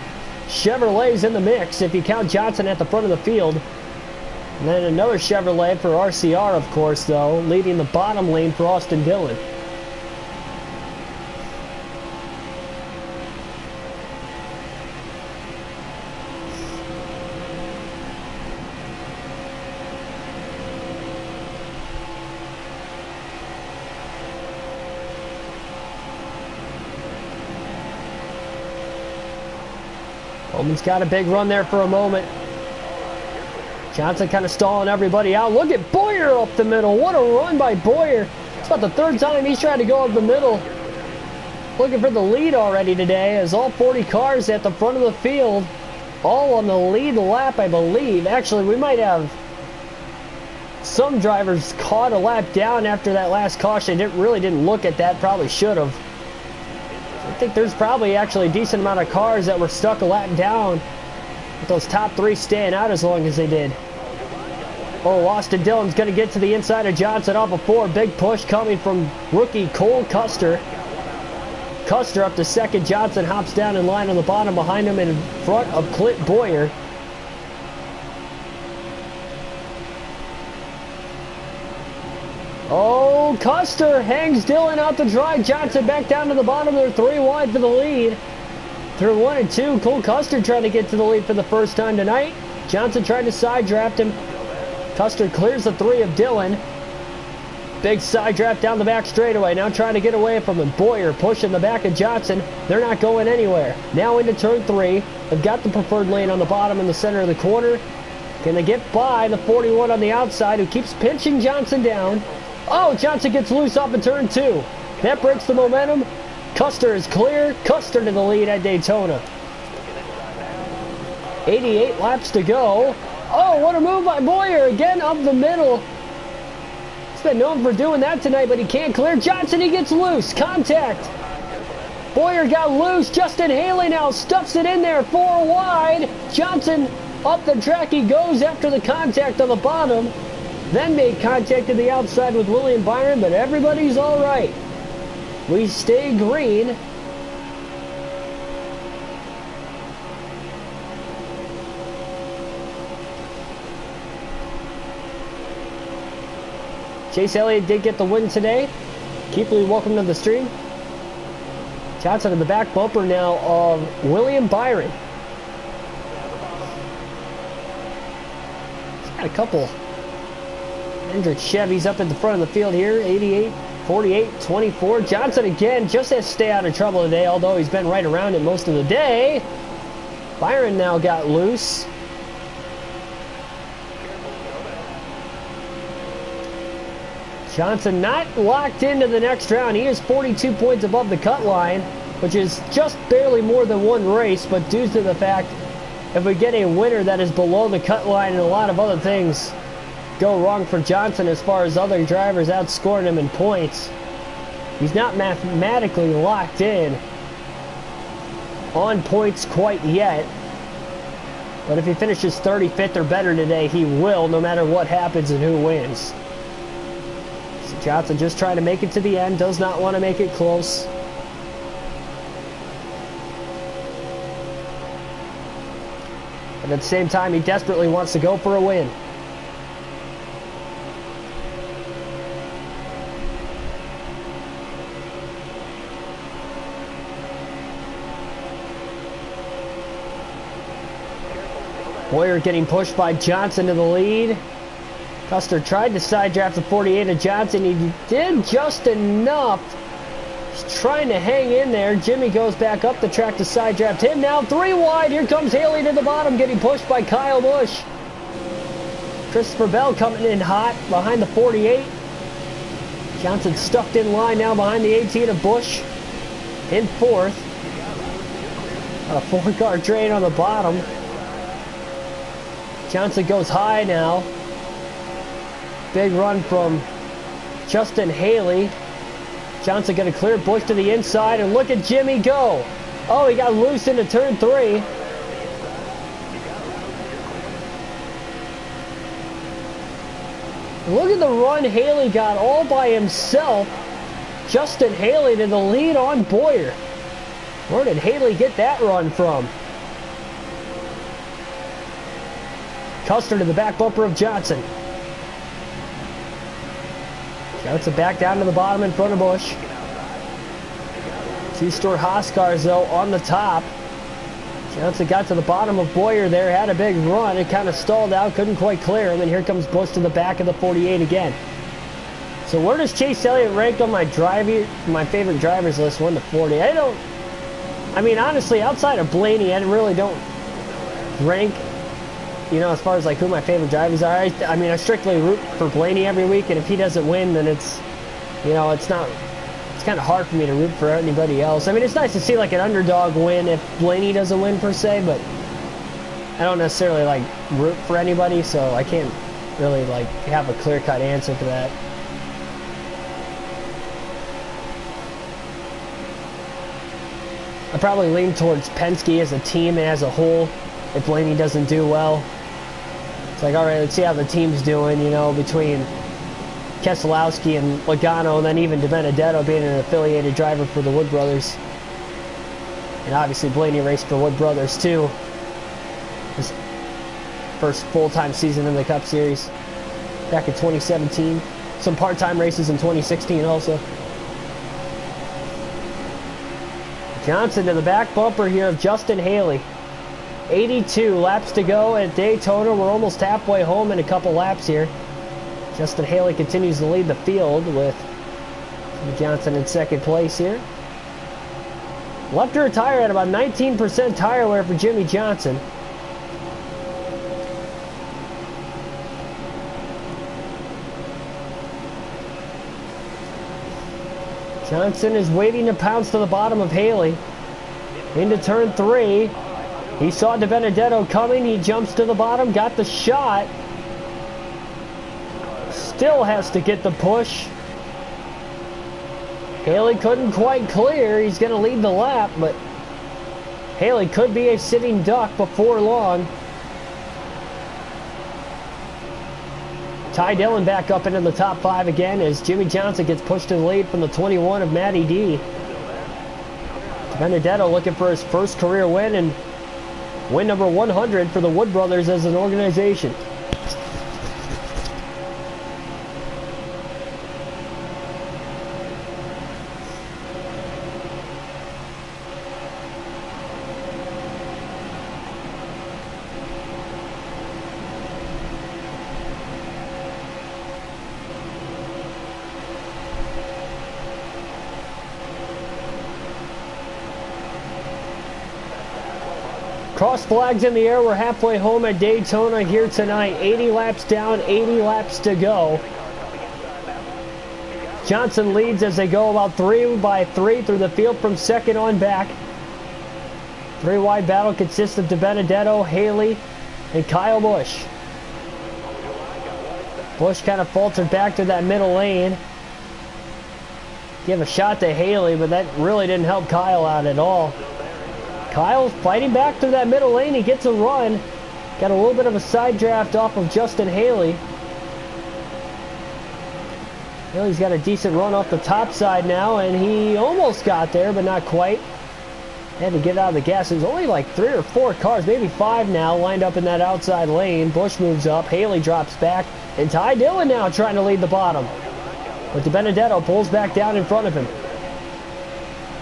Chevrolets in the mix, if you count Johnson at the front of the field. And then another Chevrolet for RCR, of course, though, leading the bottom lane for Austin Dillon. Bowman's got a big run there for a moment. Johnson kind of stalling everybody out. Look at Boyer up the middle. What a run by Boyer. It's about the 3rd time he's trying to go up the middle. Looking for the lead already today, as all 40 cars at the front of the field all on the lead lap, I believe. Actually, we might have some drivers caught a lap down after that last caution. Really didn't look at that. Probably should have. I think there's probably actually a decent amount of cars that were stuck a lap down, with those top three staying out as long as they did. Oh, Austin Dillon's going to get to the inside of Johnson off of 4. Big push coming from rookie Cole Custer. Custer up to second. Johnson hops down in line on the bottom behind him in front of Clint Boyer. Oh, Custer hangs Dillon out to dry. Johnson back down to the bottom. They're 3 wide for the lead. Through 1 and 2, Cole Custer trying to get to the lead for the first time tonight. Johnson trying to side draft him. Custer clears the 3 of Dillon. Big side draft down the back straightaway. Now trying to get away from him. Boyer pushing the back of Johnson. They're not going anywhere. Now into turn 3. They've got the preferred lane on the bottom in the center of the corner. Can they get by the 41 on the outside, who keeps pinching Johnson down? Oh, Johnson gets loose off in turn 2. That breaks the momentum. Custer is clear. Custer to the lead at Daytona. 88 laps to go. Oh, what a move by Boyer. Again up the middle. He's been known for doing that tonight, but he can't clear. Johnson, he gets loose. Contact. Boyer got loose. Justin Haley now stuffs it in there. 4 wide. Johnson up the track he goes after the contact on the bottom. Then made contact to the outside with William Byron, but everybody's all right. We stay green. Chase Elliott did get the win today. Keepley, welcome to the stream. Johnson in the back bumper now of William Byron. He's got a couple injured Chevys up at the front of the field here. 88, 48, 24. Johnson again just has to stay out of trouble today, although he's been right around it most of the day. Byron now got loose. Johnson not locked into the next round. He is 42 points above the cut line, which is just barely more than 1 race, but due to the fact if we get a winner that is below the cut line and a lot of other things go wrong for Johnson as far as other drivers outscoring him in points, he's not mathematically locked in on points quite yet. But if he finishes 35th or better today, he will, no matter what happens and who wins. So Johnson just trying to make it to the end, does not want to make it close. And at the same time, he desperately wants to go for a win. Boyer getting pushed by Johnson to the lead. Custer tried to side draft the 48 of Johnson. He did just enough. He's trying to hang in there. Jimmy goes back up the track to side draft him. Now 3 wide. Here comes Haley to the bottom, getting pushed by Kyle Busch. Christopher Bell coming in hot behind the 48. Johnson stuffed in line now behind the 18 of Busch in 4th. A 4-car drain on the bottom. Johnson goes high now. Big run from Justin Haley. Johnson going to clear Busch to the inside, and look at Jimmy go. Oh, he got loose into turn 3. Look at the run Haley got all by himself. Justin Haley to the lead on Boyer. Where did Haley get that run from? Custer to the back bumper of Johnson. Johnson back down to the bottom in front of Busch. 2-store Haas cars, though, on the top. Johnson got to the bottom of Boyer there, had a big run. It kind of stalled out, couldn't quite clear him, and here comes Busch to the back of the 48 again. So where does Chase Elliott rank on my favorite drivers list, 1 to 40? I mean, honestly, outside of Blaney, I really don't rank, you know, as far as like who my favorite drivers are. I mean, I strictly root for Blaney every week, and if he doesn't win, then it's, you know, it's kind of hard for me to root for anybody else. I mean, it's nice to see like an underdog win if Blaney doesn't win per se, but I don't necessarily like root for anybody, so I can't really like have a clear-cut answer for that. I probably lean towards Penske as a team and as a whole if Blaney doesn't do well. It's like, all right, let's see how the team's doing, you know, between Keselowski and Logano, and then even DiBenedetto being an affiliated driver for the Wood Brothers. And obviously Blaney raced for Wood Brothers too. His first full-time season in the Cup Series back in 2017. Some part-time races in 2016 also. Johnson to the back bumper here of Justin Haley. 82 laps to go at Daytona. We're almost halfway home in a couple laps here. Justin Haley continues to lead the field with Johnson in second place here. Left rear tire at about 19% tire wear for Jimmy Johnson. Johnson is waiting to pounce to the bottom of Haley. Into turn 3. He saw DiBenedetto coming. He jumps to the bottom, got the shot. Still has to get the push. Haley couldn't quite clear. He's going to lead the lap, but Haley could be a sitting duck before long. Ty Dillon back up into the top 5 again as Jimmy Johnson gets pushed to the lead from the 21 of Matty D. DiBenedetto looking for his first career win and win number 100 for the Wood Brothers as an organization. Cross flags in the air. We're halfway home at Daytona here tonight. 80 laps down, 80 laps to go. Johnson leads as they go about 3 by 3 through the field from second on back. 3-wide battle consists of DiBenedetto, Haley, and Kyle Busch. Busch kind of faltered back to that middle lane. Give a shot to Haley, but that really didn't help Kyle out at all. Kyle's fighting back through that middle lane. He gets a run. Got a little bit of a side draft off of Justin Haley. Haley's got a decent run off the top side now, and he almost got there, but not quite. Had to get out of the gas. There's only like 3 or 4 cars, maybe 5 now, lined up in that outside lane. Busch moves up. Haley drops back. And Ty Dillon now trying to lead the bottom. But DiBenedetto pulls back down in front of him.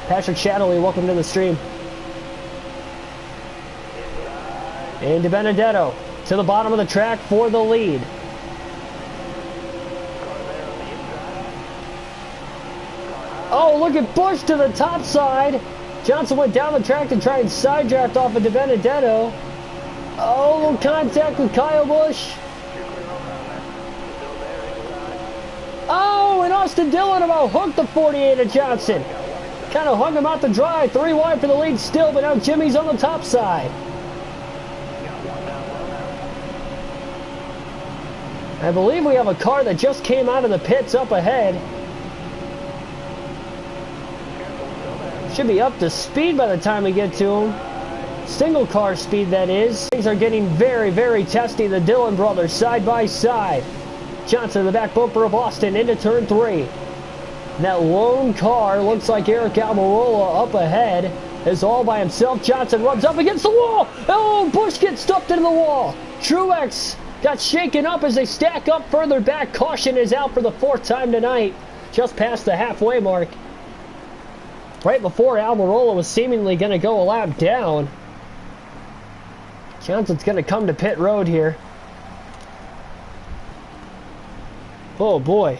Patrick Shadley, welcome to the stream. And DiBenedetto to the bottom of the track for the lead. Oh, look at Busch to the top side. Johnson went down the track to try and side draft off of DiBenedetto. Oh, little contact with Kyle Busch. Oh, and Austin Dillon about hooked the 48 of Johnson. Kind of hung him out to dry. 3 wide for the lead still, but now Jimmy's on the top side. I believe we have a car that just came out of the pits up ahead. Should be up to speed by the time we get to him. Single car speed, that is. Things are getting very, very testy. The Dillon brothers side by side. Johnson in the back bumper of Austin into turn 3. And that lone car looks like Eric Almirola up ahead is all by himself. Johnson runs up against the wall. Oh, Busch gets stuffed into the wall. Truex got shaken up as they stack up further back. Caution is out for the 4th time tonight. Just past the halfway mark. Right before Almirola was seemingly going to go a lap down. Johnson's going to come to pit road here. Oh boy.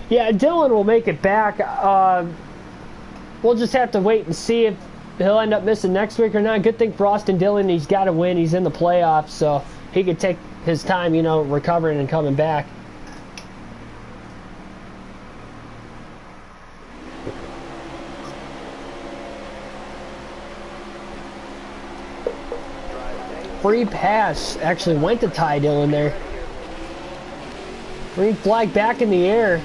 Yeah, Dillon will make it back. We'll just have to wait and see if he'll end up missing next week or not. Good thing for Austin Dillon, he's got to win. He's in the playoffs, so he could take his time, you know, recovering and coming back. free pass actually went to Ty Dillon there. Green flag back in the air.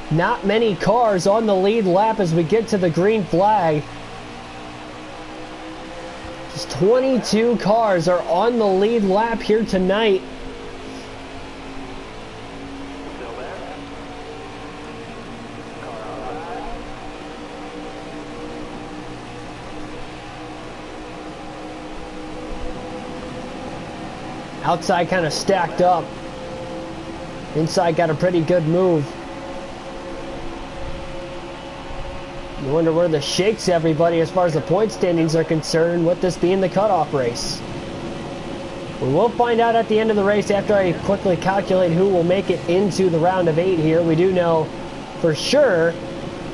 Not many cars on the lead lap as we get to the green flag. Just 22 cars are on the lead lap here tonight. Outside kind of stacked up. Inside got a pretty good move. You wonder where this shakes everybody as far as the point standings are concerned, with this being the cutoff race. We will find out at the end of the race after I quickly calculate who will make it into the round of 8 here. We do know for sure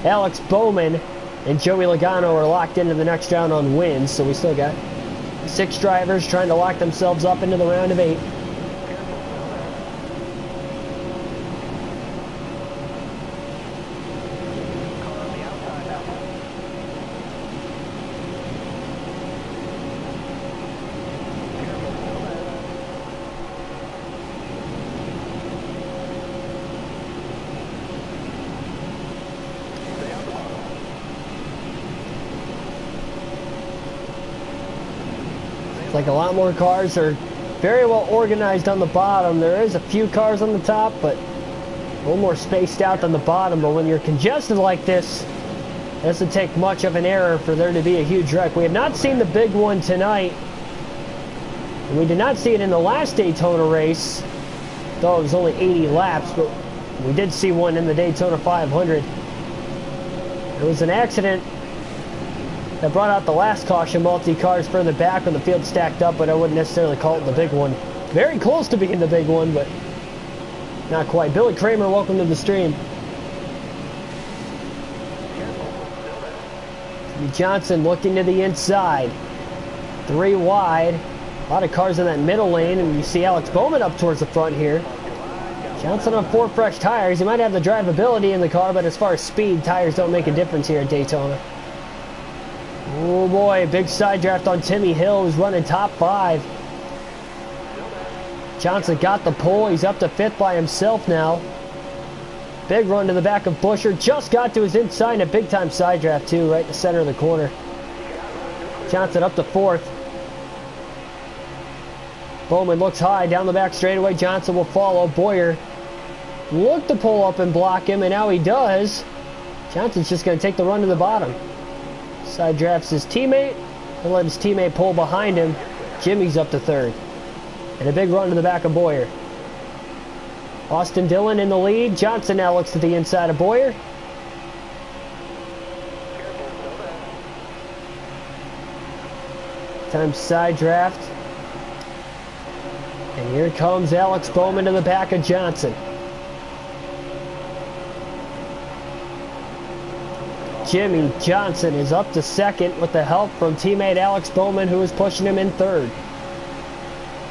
Alex Bowman and Joey Logano are locked into the next round on wins, so we still got 6 drivers trying to lock themselves up into the round of 8. Like a lot more cars are very well organized on the bottom. There is a few cars on the top, but a little more spaced out than the bottom. But when you're congested like this, it doesn't take much of an error for there to be a huge wreck. We have not seen the big one tonight, and we did not see it in the last Daytona race, though it was only 80 laps, but we did see one in the Daytona 500. It was an accident that brought out the last caution multi-cars further back when the field stacked up, but I wouldn't necessarily call it the big one. Very close to being the big one, but not quite. Billy Kramer, welcome to the stream. Johnson looking to the inside. 3 wide. A lot of cars in that middle lane, and you see Alex Bowman up towards the front here. Johnson on 4 fresh tires. He might have the drivability in the car, but as far as speed, tires don't make a difference here at Daytona. Oh boy, big side draft on Timmy Hill, who's running top 5. Johnson got the pole. He's up to 5th by himself now. Big run to the back of Busher. Just got to his inside, and a big time side draft too, right in the center of the corner. Johnson up to 4th. Bowman looks high down the back straightaway. Johnson will follow. Boyer looked to pull up and block him, and now he does. Johnson's just going to take the run to the bottom. Side drafts his teammate and let his teammate pull behind him. Jimmy's up to 3rd. And a big run to the back of Boyer. Austin Dillon in the lead. Johnson now looks to the inside of Boyer. Time side draft. And here comes Alex Bowman to the back of Johnson. Jimmy Johnson is up to 2nd with the help from teammate Alex Bowman, who is pushing him in 3rd.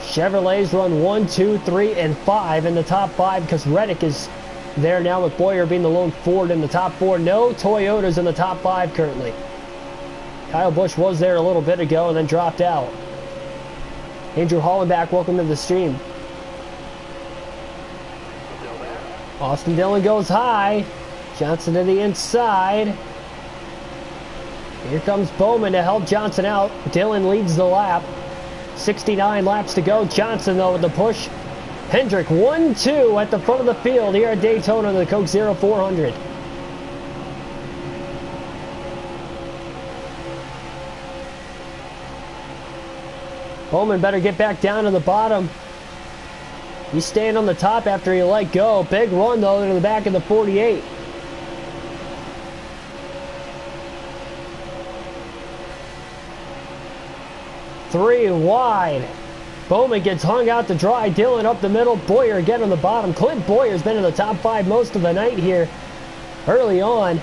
Chevrolets run 1, 2, 3, and 5 in the top 5 because Reddick is there now, with Boyer being the lone Ford in the top 4. No Toyotas in the top 5 currently. Kyle Busch was there a little bit ago and then dropped out. Andrew Hollenbach, welcome to the stream. Austin Dillon goes high. Johnson to the inside. Here comes Bowman to help Johnson out. Dillon leads the lap. 69 laps to go. Johnson, though, with the push. Hendrick 1-2 at the front of the field here at Daytona, the Coke 0400. Bowman better get back down to the bottom. He's staying on the top after he let go. Big run, though, to the back of the 48. Three wide. Bowman gets hung out to dry. Dillon up the middle. Boyer again on the bottom. Clint Boyer's been in the top 5 most of the night here early on.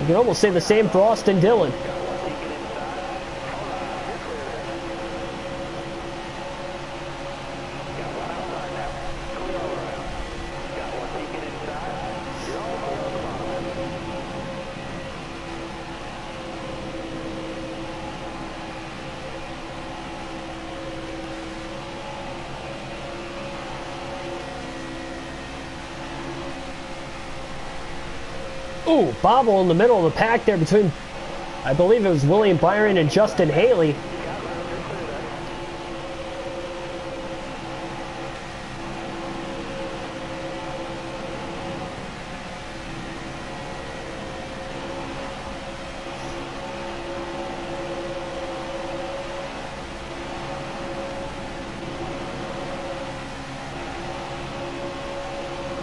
You can almost say the same for Austin Dillon. Ooh, bobble in the middle of the pack there between, I believe it was William Byron and Justin Haley.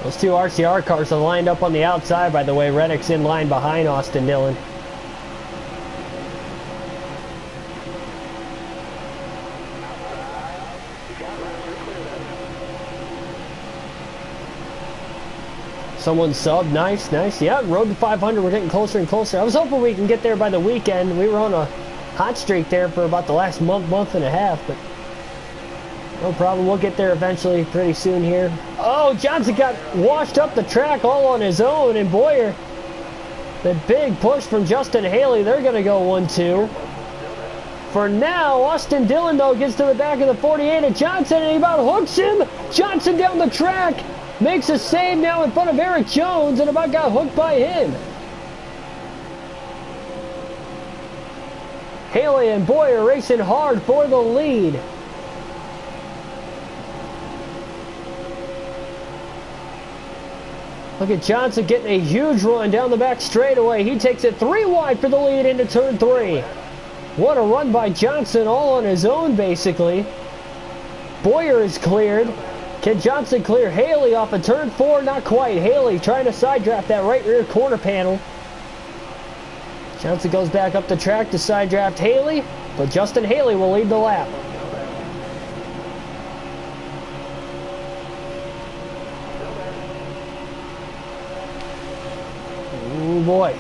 Those two RCR cars are lined up on the outside, by the way. Reddick's in line behind Austin Dillon. Someone subbed. Nice, nice. Yeah, road to 500. We're getting closer and closer. I was hoping we can get there by the weekend. We were on a hot streak there for about the last month and a half, but no problem. We'll get there eventually pretty soon here. Oh, Johnson got washed up the track all on his own, and Boyer, the big push from Justin Haley. They're going to go 1-2. For now, Austin Dillon, though, gets to the back of the 48 of Johnson, and he about hooks him. Johnson down the track. Makes a save now in front of Eric Jones, and about got hooked by him. Haley and Boyer racing hard for the lead. Look at Johnson getting a huge run down the back straightaway. He takes it 3 wide for the lead into turn 3. What a run by Johnson, all on his own, basically. Boyer is cleared. Can Johnson clear Haley off of turn 4? Not quite. Haley trying to side draft that right rear corner panel. Johnson goes back up the track to side draft Haley, but Justin Haley will lead the lap. Oh boy.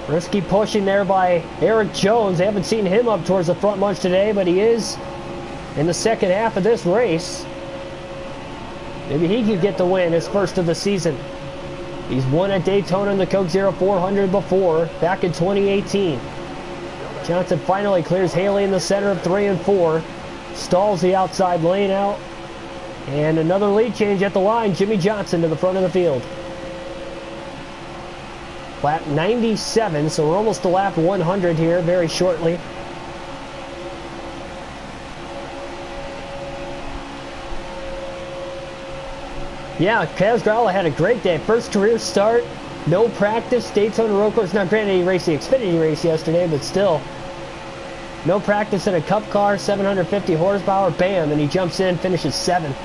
Risky pushing there by Eric Jones. They haven't seen him up towards the front much today, but he is in the second half of this race. Maybe he could get the win, his first of the season. He's won at Daytona in the Coke 0400 before, back in 2018. Johnson finally clears Haley in the center of 3 and 4. Stalls the outside lane out. And another lead change at the line. Jimmy Johnson to the front of the field. Lap 97, so we're almost to lap 100 here very shortly. Yeah, Kaz Gralla had a great day. First career start, no practice. Daytona road course. Now, granted, he raced the Xfinity race yesterday, but still. No practice in a cup car, 750 horsepower. Bam, and he jumps in, finishes 7th.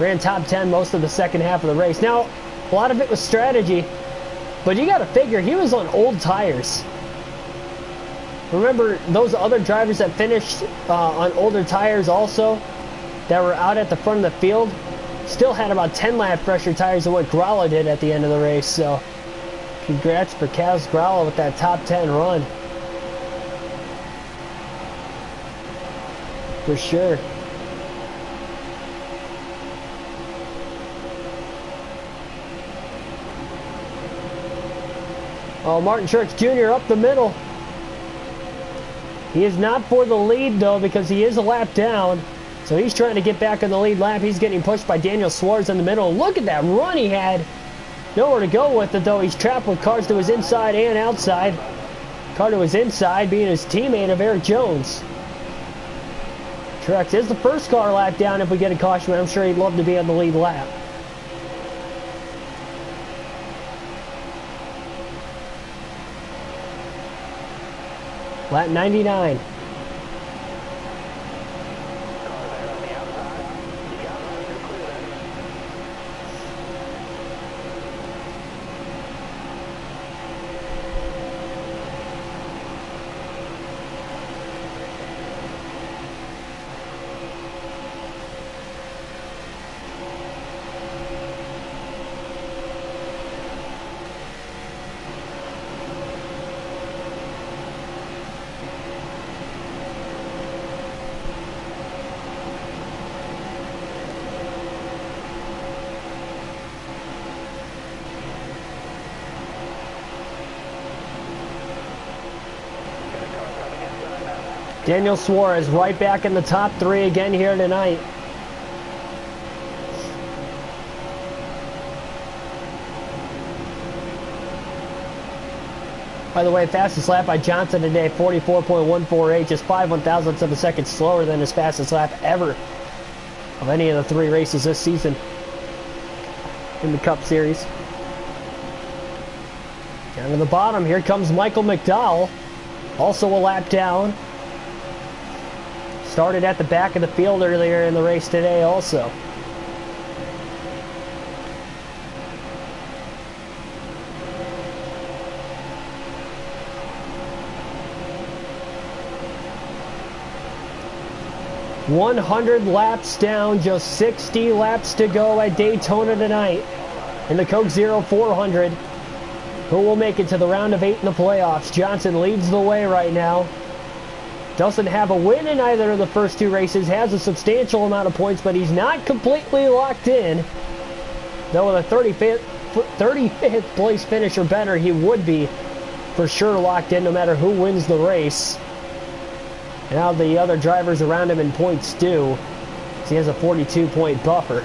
Ran top 10 most of the second half of the race. Now, a lot of it was strategy, but you got to figure he was on old tires. Remember those other drivers that finished on older tires also, that were out at the front of the field? Still had about 10 lap fresher tires than what Gralla did at the end of the race, so congrats for Kaz Gralla with that top 10 run. For sure. Oh, Martin Truex Jr. up the middle. He is not for the lead, though, because he is a lap down. So he's trying to get back on the lead lap. He's getting pushed by Daniel Suarez in the middle. Look at that run he had. Nowhere to go with it, though. He's trapped with cars to his inside and outside. Car to his inside being his teammate of Eric Jones. Truex is the first car lap down if we get a caution, but I'm sure he'd love to be on the lead lap. Lap 99. Daniel Suarez right back in the top 3 again here tonight. By the way, fastest lap by Johnson today, 44.148, just 5/1000ths of a second slower than his fastest lap ever of any of the 3 races this season in the Cup Series. Down to the bottom, here comes Michael Mcdowell, also a lap down. Started at the back of the field earlier in the race today also. "100 laps down, just 60 laps to go at Daytona tonight in the Coke Zero 400. Who will make it to the round of 8 in the playoffs? Johnson leads the way right now. Doesn't have a win in either of the first 2 races, has a substantial amount of points, but he's not completely locked in. Though with a 35th place finish or better, he would be for sure locked in no matter who wins the race. And how the other drivers around him in points do, so he has a 42-point buffer.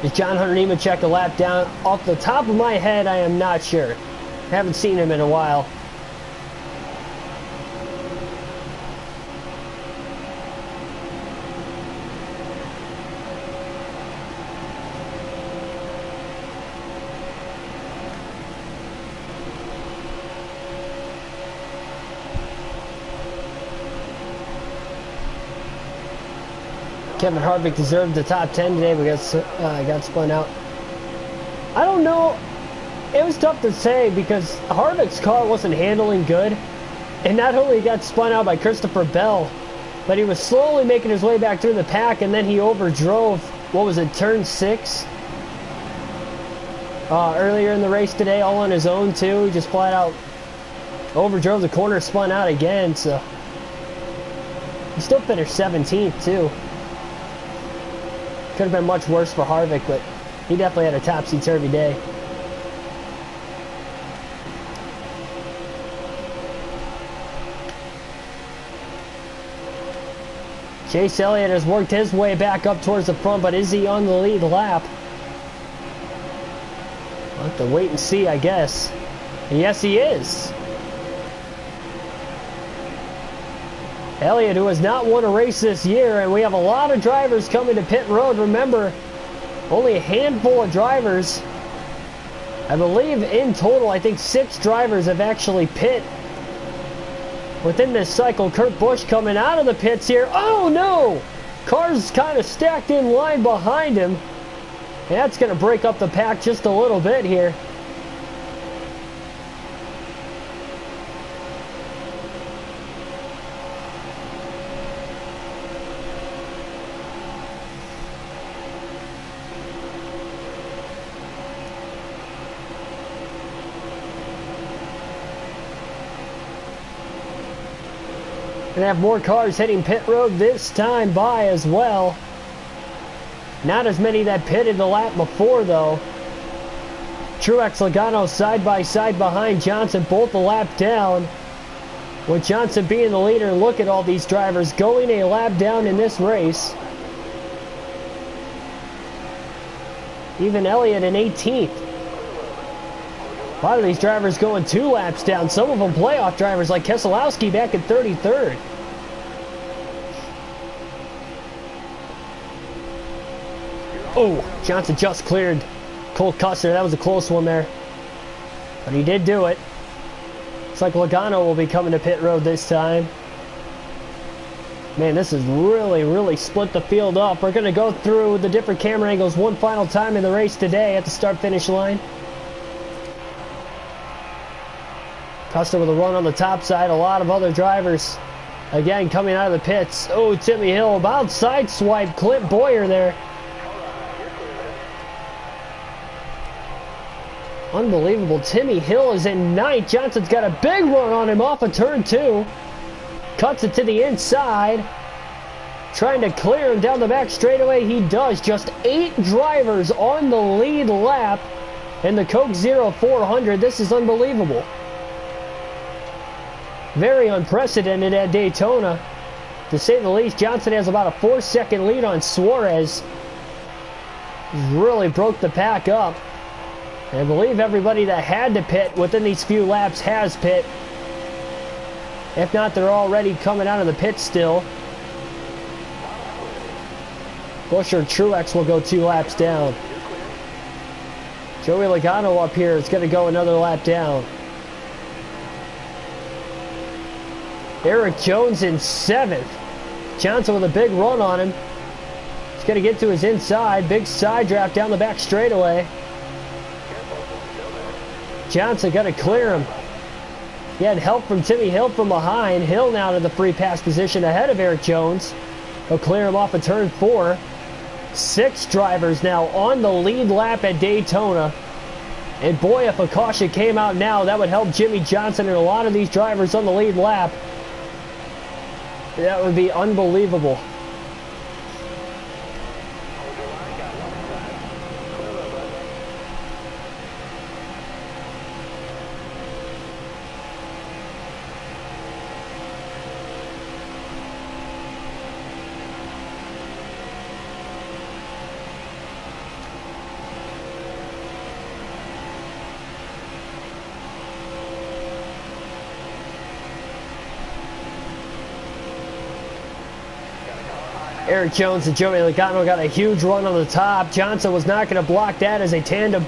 Is John Hunter Nemechek a lap down? Off the top of my head, I am not sure. Haven't seen him in a while. Kevin Harvick deserved the top 10 today, but got spun out. I don't know. It was tough to say because Harvick's car wasn't handling good. And not only got spun out by Christopher Bell, but he was slowly making his way back through the pack, and then he overdrove, what was it, turn 6? Earlier in the race today, all on his own too. He just flat out overdrove the corner, spun out again, so he still finished 17th too. Could have been much worse for Harvick, but he definitely had a topsy-turvy day. Chase Elliott has worked his way back up towards the front, but is he on the lead lap? We'll have to wait and see, I guess. And yes, he is. Elliott, who has not won a race this year, and we have a lot of drivers coming to pit road. Remember, only a handful of drivers. I believe in total, I think 6 drivers have actually pit within this cycle. Kurt Busch coming out of the pits here. Oh no! Car's kind of stacked in line behind him. And that's going to break up the pack just a little bit here. Gonna have more cars hitting pit road this time by as well. Not as many that pitted the lap before though. Truex, Logano side by side behind Johnson, both a lap down. With Johnson being the leader, look at all these drivers going a lap down in this race. Even Elliott in 18th. A lot of these drivers going 2 laps down. Some of them playoff drivers like Keselowski back in 33rd. Oh, Johnson just cleared Cole Custer. That was a close one there. But he did do it. Looks like Logano will be coming to pit road this time. Man, this has really split the field up. We're going to go through the different camera angles one final time in the race today at the start-finish line. Custer with a run on the top side. A lot of other drivers, again, coming out of the pits. Oh, Timmy Hill about sideswiped Clint Boyer there. Unbelievable. Timmy Hill is in 9th. Johnson's got a big run on him off of turn 2. Cuts it to the inside. Trying to clear him down the back straightaway. He does. Just 8 drivers on the lead lap in the Coke Zero 400. This is unbelievable. Very unprecedented at Daytona. to say the least. Johnson has about a 4-second lead on Suarez. He's really broke the pack up. And I believe everybody that had to pit within these few laps has pit. If not, they're already coming out of the pit still. Busch or Truex will go 2 laps down. Joey Logano up here is going to go another lap down. Eric Jones in 7th. Johnson with a big run on him. He's going to get to his inside. Big side draft down the back straightaway. Johnson got to clear him. He had help from Timmy Hill from behind. Hill now to the free pass position ahead of Eric Jones. He'll clear him off of turn 4. 6 drivers now on the lead lap at Daytona. And boy, if a caution came out now, that would help Jimmy Johnson and a lot of these drivers on the lead lap. That would be unbelievable. Eric Jones and Joey Logano got a huge run on the top. Johnson was not going to block that as a tandem.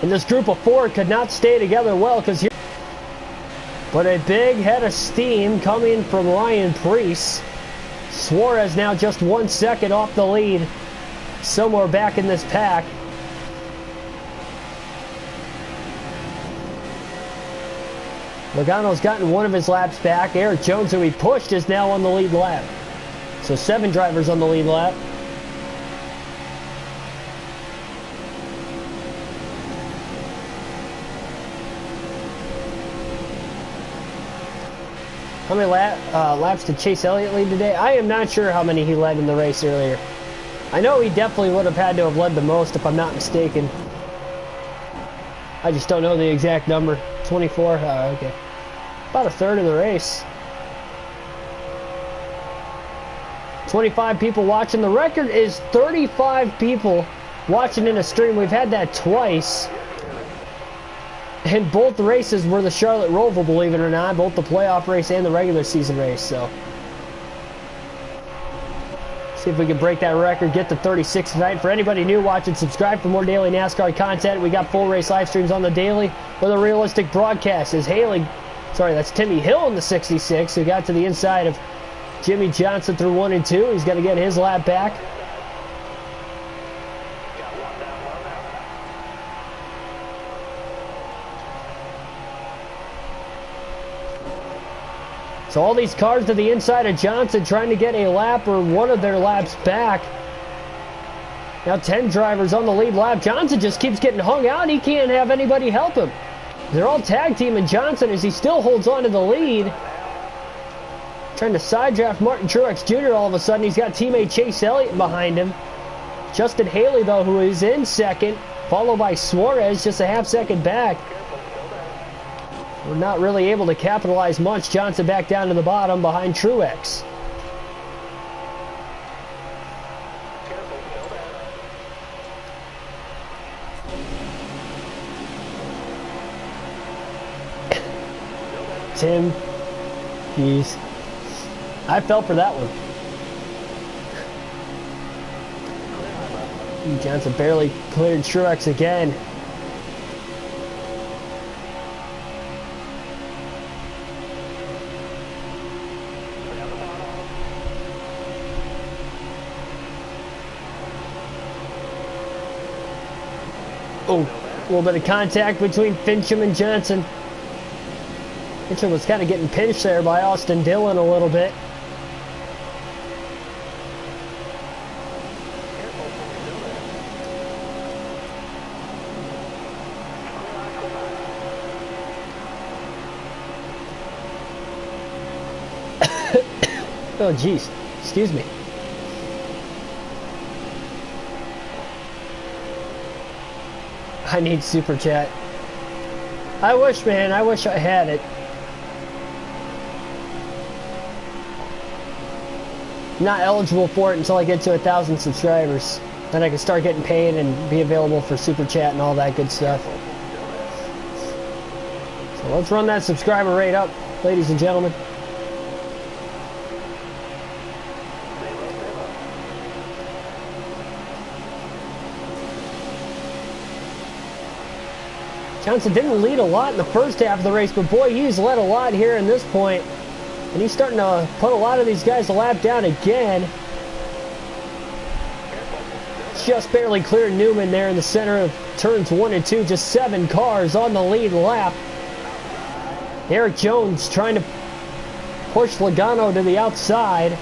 And this group of 4 could not stay together well because here. But a big head of steam coming from Ryan Preece. Suarez now just 1 second off the lead. Somewhere back in this pack. Logano's gotten one of his laps back. Eric Jones, who he pushed, is now on the lead lap. So 7 drivers on the lead lap. How many laps did Chase Elliott lead today? I am not sure how many he led in the race earlier. I know he definitely would have had to have led the most if I'm not mistaken. I just don't know the exact number. 24? Okay. About a third of the race. 25 people watching. The record is 35 people watching in a stream. We've had that twice. And both the races were the Charlotte Roval, believe it or not. Both the playoff race and the regular season race. So, see if we can break that record, get to 36 tonight. For anybody new watching, subscribe for more daily NASCAR content. We got full race live streams on the daily with a realistic broadcast. As that's Timmy Hill in the 66, who got to the inside of Jimmy Johnson through 1 and 2. He's going to get his lap back. So all these cars to the inside of Johnson trying to get a lap or one of their laps back. Now 10 drivers on the lead lap. Johnson just keeps getting hung out. He can't have anybody help him. They're all tag teaming Johnson as he still holds on to the lead. Trying to side draft Martin Truex Jr. all of a sudden. He's got teammate Chase Elliott behind him. Justin Haley, though, who is in second, followed by Suarez, just a half-second back. We're not really able to capitalize much. Johnson back down to the bottom behind Truex. Tim, jeez. I fell for that one. Johnson barely cleared Truex again. Oh, a little bit of contact between Fincham and Johnson. Fincham was kind of getting pinched there by Austin Dillon a little bit. Oh, geez. Excuse me. I need super chat. I wish, man. I wish I had it. not eligible for it until I get to 1,000 subscribers. Then I can start getting paid and be available for super chat and all that good stuff. So let's run that subscriber rate up, ladies and gentlemen. Johnson didn't lead a lot in the first half of the race, but boy, he's led a lot here in this point. And he's starting to put a lot of these guys a lap down again. Just barely cleared Newman there in the center of turns 1 and 2. Just 7 cars on the lead lap. Eric Jones trying to push Logano to the outside.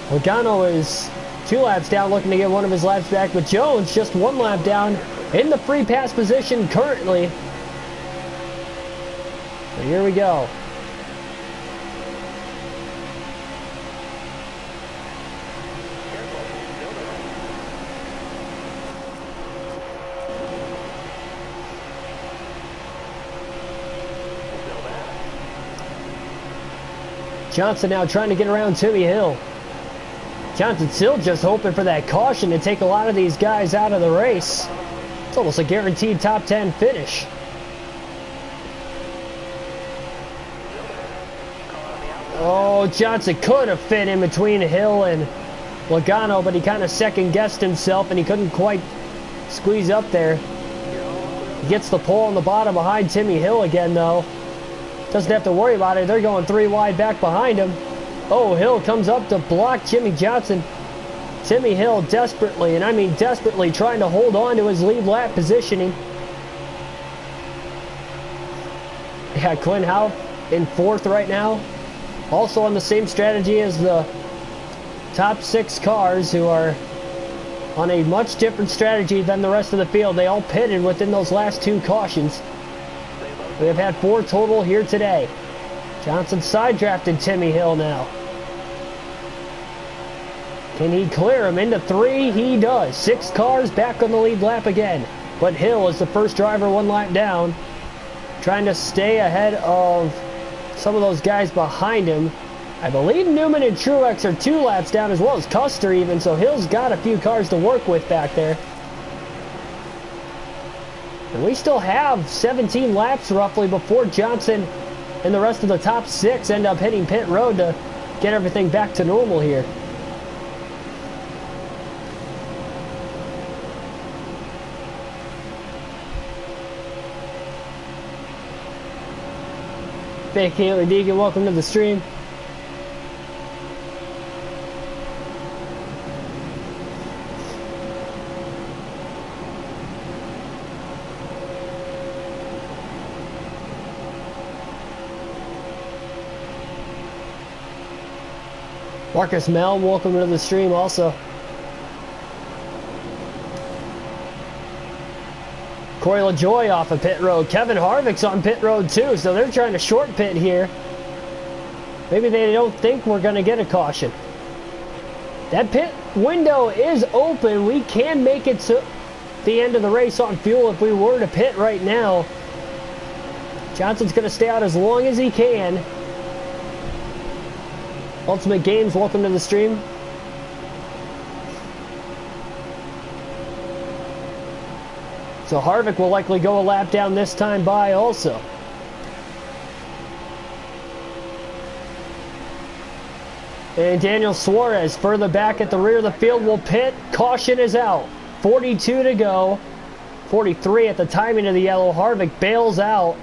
Logano is 2 laps down, looking to get one of his laps back, but Jones just 1 lap down in the free pass position currently. So here we go. Johnson now trying to get around Timmy Hill. Johnson still just hoping for that caution to take a lot of these guys out of the race. It's almost a guaranteed top 10 finish. Oh, Johnson could have fit in between Hill and Logano, but he kind of second-guessed himself and he couldn't quite squeeze up there. He gets the pole on the bottom behind Timmy Hill again, though. Doesn't have to worry about it. They're going 3 wide back behind him. Oh, Hill comes up to block Jimmy Johnson. Timmy Hill desperately, and I mean desperately, trying to hold on to his lead lap positioning. Yeah, Quinn Houff in 4th right now. Also on the same strategy as the top 6 cars, who are on a much different strategy than the rest of the field. They all pitted within those last 2 cautions. We have had 4 total here today. Johnson side drafted Timmy Hill now. Can he clear him into 3? He does. 6 cars back on the lead lap again. But Hill is the first driver 1 lap down, trying to stay ahead of some of those guys behind him. I believe Newman and Truex are 2 laps down, as well as Custer even, so Hill's got a few cars to work with back there. And we still have 17 laps roughly before Johnson and the rest of the top 6 end up hitting pit road to get everything back to normal here. Fake Haley Deegan, welcome to the stream. Marcus Mel, welcome to the stream also. Corey LaJoy off of pit road. Kevin Harvick's on pit road too, so they're trying to short pit here. Maybe they don't think we're going to get a caution. That pit window is open. We can make it to the end of the race on fuel if we were to pit right now. Johnson's going to stay out as long as he can. Ultimate Games, welcome to the stream. So Harvick will likely go a lap down this time by also. And Daniel Suarez further back at the rear of the field will pit. Caution is out. 42 to go. 43 at the timing of the yellow. Harvick bails out,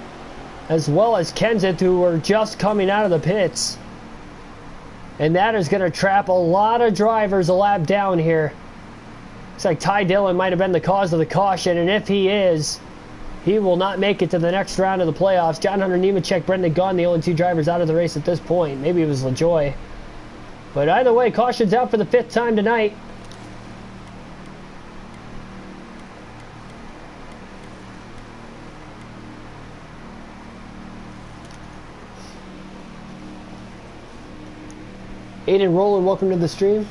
as well as Kenseth, who were just coming out of the pits. And that is going to trap a lot of drivers a lap down here. Looks like Ty Dillon might have been the cause of the caution, and if he is, he will not make it to the next round of the playoffs. John Hunter Nemechek, Brendan Gaughan, the only 2 drivers out of the race at this point. Maybe it was LaJoy. But either way, caution's out for the 5th time tonight. Aiden Rowland, welcome to the stream.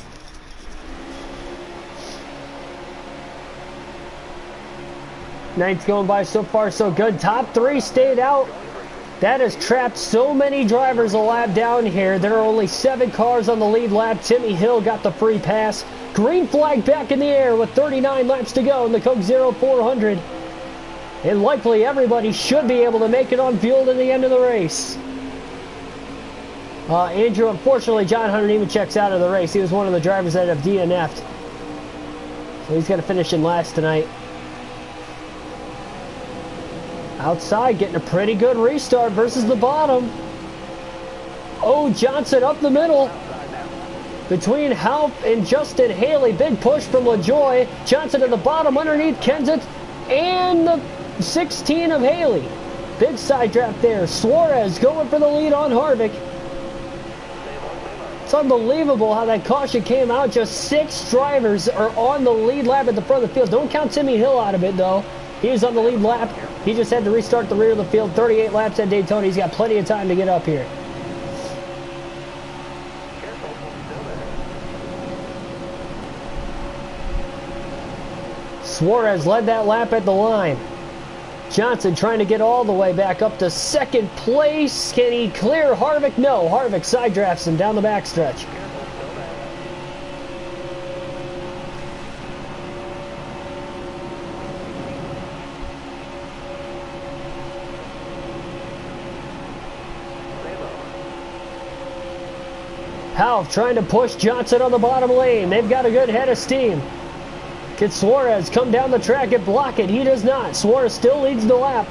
Night's going by so far so good. Top 3 stayed out That has trapped so many drivers a lap down here. There are only 7 cars on the lead lap. Timmy Hill got the free pass. Green flag back in the air with 39 laps to go in the Coke 0400. And likely everybody should be able to make it on fuel to the end of the race. Andrew, unfortunately, John Hunter Nemechek's out of the race. He was one of the drivers that have DNF'd. So he's going to finish in last tonight. Outside, getting a pretty good restart versus the bottom. Oh, Johnson up the middle. Between Halp and Justin Haley. Big push from LaJoy. Johnson at the bottom underneath Kenseth and the 16 of Haley. Big side draft there. Suarez going for the lead on Harvick. It's unbelievable how that caution came out. Just 6 drivers are on the lead lap at the front of the field. Don't count Timmy Hill out of it, though. He was on the lead lap. He just had to restart the rear of the field. 38 laps at Daytona. He's got plenty of time to get up here. Suarez led that lap at the line. Johnson trying to get all the way back up to second place. Can he clear Harvick? No. Harvick side drafts him down the backstretch. Half trying to push Johnson on the bottom lane. They've got a good head of steam. Can Suarez come down the track and block it? He does not. Suarez still leads the lap.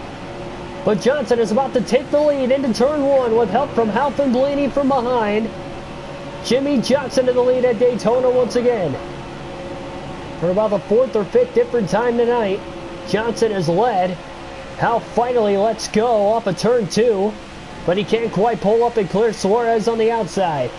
But Johnson is about to take the lead into turn 1 with help from Halp and Blaney from behind. Jimmy Johnson in the lead at Daytona once again. For about the 4th or 5th different time tonight, Johnson is led. Halp finally lets go off of turn 2, but he can't quite pull up and clear Suarez on the outside.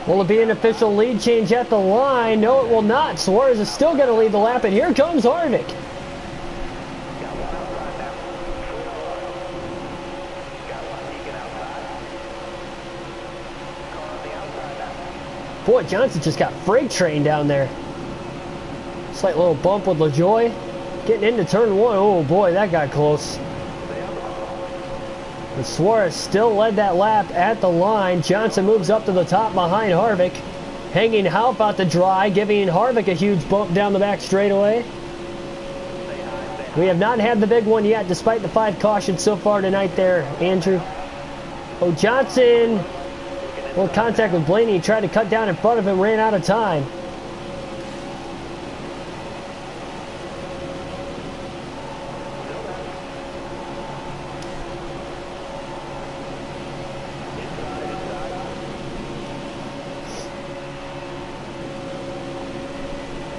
Will it be an official lead change at the line? No, it will not. Suarez is still going to lead the lap, and here comes Harvick. Boy, Johnson just got freight trained down there. Slight little bump with LaJoy. Getting into turn 1. Oh boy, that got close. And Suarez still led that lap at the line. Johnson moves up to the top behind Harvick. Hanging Halp out to dry, giving Harvick a huge bump down the back straightaway. We have not had the big one yet, despite the 5 cautions so far tonight there, Andrew. Oh, Johnson. Well, contact with Blaney. He tried to cut down in front of him, ran out of time.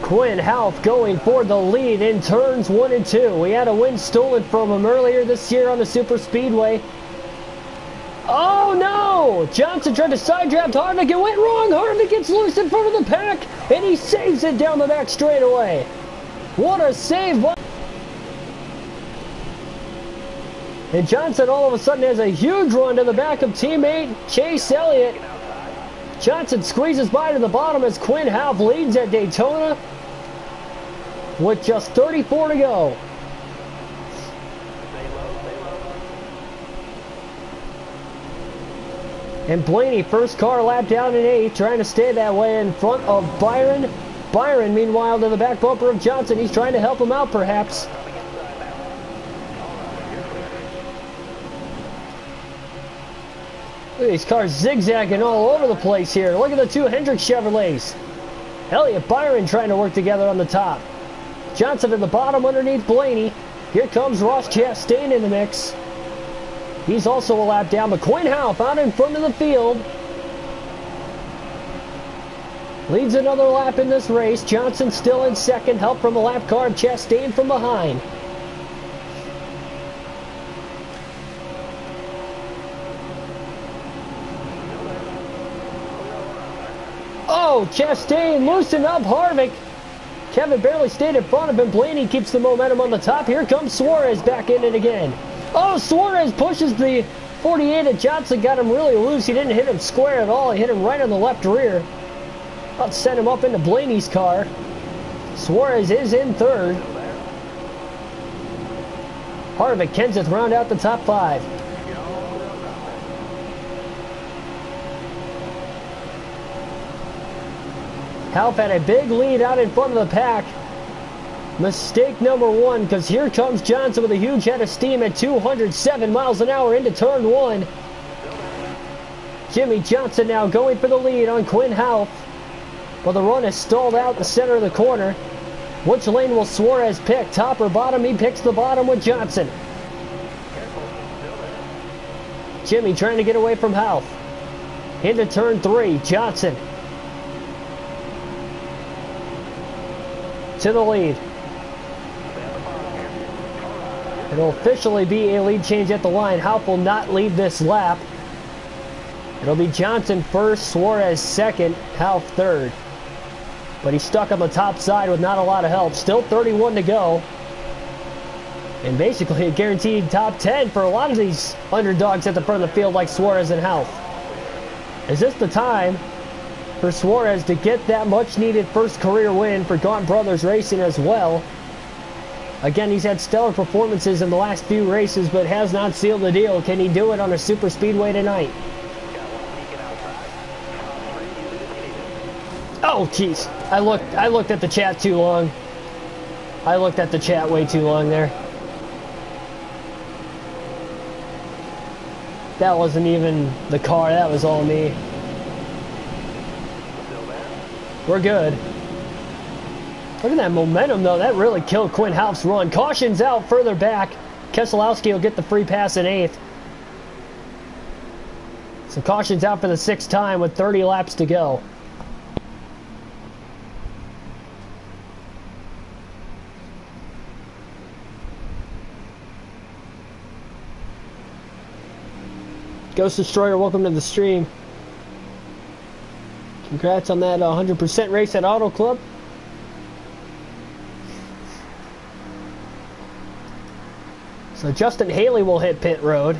Quinn Halp going for the lead in turns 1 and 2. We had a win stolen from him earlier this year on the Super Speedway. Oh no! Johnson tried to side draft Harvick. It went wrong. Harvick gets loose in front of the pack, and he saves it down the back straightaway. What a save! And Johnson all of a sudden has a huge run to the back of teammate Chase Elliott. Johnson squeezes by to the bottom as Quinn Halp leads at Daytona with just 34 to go. And Blaney, first car lap down in 8th, trying to stay that way in front of Byron. Byron, meanwhile, to the back bumper of Johnson. He's trying to help him out, perhaps. Look at these cars zigzagging all over the place here. Look at the 2 Hendrick Chevrolets. Elliott, Byron trying to work together on the top. Johnson at the bottom underneath Blaney. Here comes Ross Chastain in the mix. He's also a lap down. But Quinn Halp out in front of the field. Leads another lap in this race. Johnson still in second. Help from the lap car of Chastain from behind. Oh, Chastain loosened up Harvick. Kevin barely stayed in front of him. Blaney keeps the momentum on the top. Here comes Suarez back in it again. Oh, Suarez pushes the 48 at Johnson got him really loose. He didn't hit him square at all. He hit him right on the left rear. About to send him up into Blaney's car. Suarez is in third. Harvick, Kenseth round out the top 5. Half had a big lead out in front of the pack. Mistake number 1, because here comes Johnson with a huge head of steam at 207 miles an hour into turn 1. Jimmy Johnson now going for the lead on Quinn Houff. Well, the run is stalled out the center of the corner. Which lane will Suarez pick? Top or bottom? He picks the bottom with Johnson. Jimmy trying to get away from Houff. Into turn 3, Johnson. To the lead. It'll officially be a lead change at the line. Houff will not lead this lap. It'll be Johnson first, Suarez second, Houff third. But he's stuck on the top side with not a lot of help. Still 31 to go. And basically a guaranteed top 10 for a lot of these underdogs at the front of the field like Suarez and Houff. Is this the time for Suarez to get that much needed first career win for Gaunt Brothers Racing as well? Again, he's had stellar performances in the last few races, but has not sealed the deal. Can he do it on a super speedway tonight? Oh, jeez. I looked at the chat too long. I looked at the chat way too long there. That wasn't even the car. That was all me. We're good. Look at that momentum, though. That really killed Quinn Houff's run. Caution's out further back. Keselowski will get the free pass in 8th. So caution's out for the 6th time with 30 laps to go. Ghost Destroyer, welcome to the stream. Congrats on that 100% race at Auto Club. So Justin Haley will hit pit road.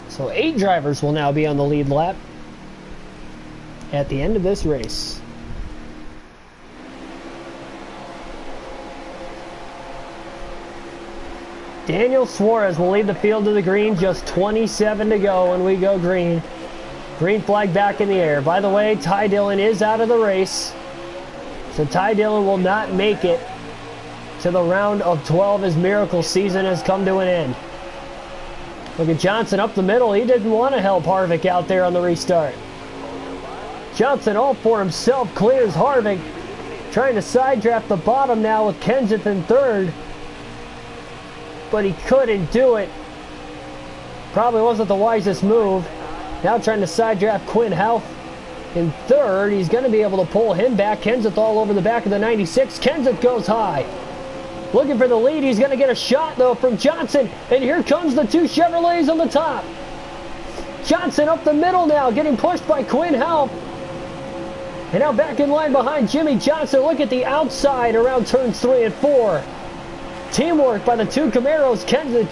So 8 drivers will now be on the lead lap at the end of this race. Daniel Suarez will lead the field to the green. Just 27 to go when we go green. Green flag back in the air. By the way, Ty Dillon is out of the race. So Ty Dillon will not make it to the round of 12 as Miracle season has come to an end. Look at Johnson up the middle. He didn't want to help Harvick out there on the restart. Johnson all for himself clears Harvick. Trying to side draft the bottom now with Kenseth in third. But he couldn't do it. Probably wasn't the wisest move. Now trying to side draft Quinn Houff in third. He's going to be able to pull him back. Kenseth all over the back of the 96. Kenseth goes high. Looking for the lead. He's going to get a shot, though, from Johnson. And here comes the 2 Chevrolets on the top. Johnson up the middle now, getting pushed by Quinn Houff. And now back in line behind Jimmy Johnson. Look at the outside around turns 3 and 4. Teamwork by the 2 Camaros. Kenseth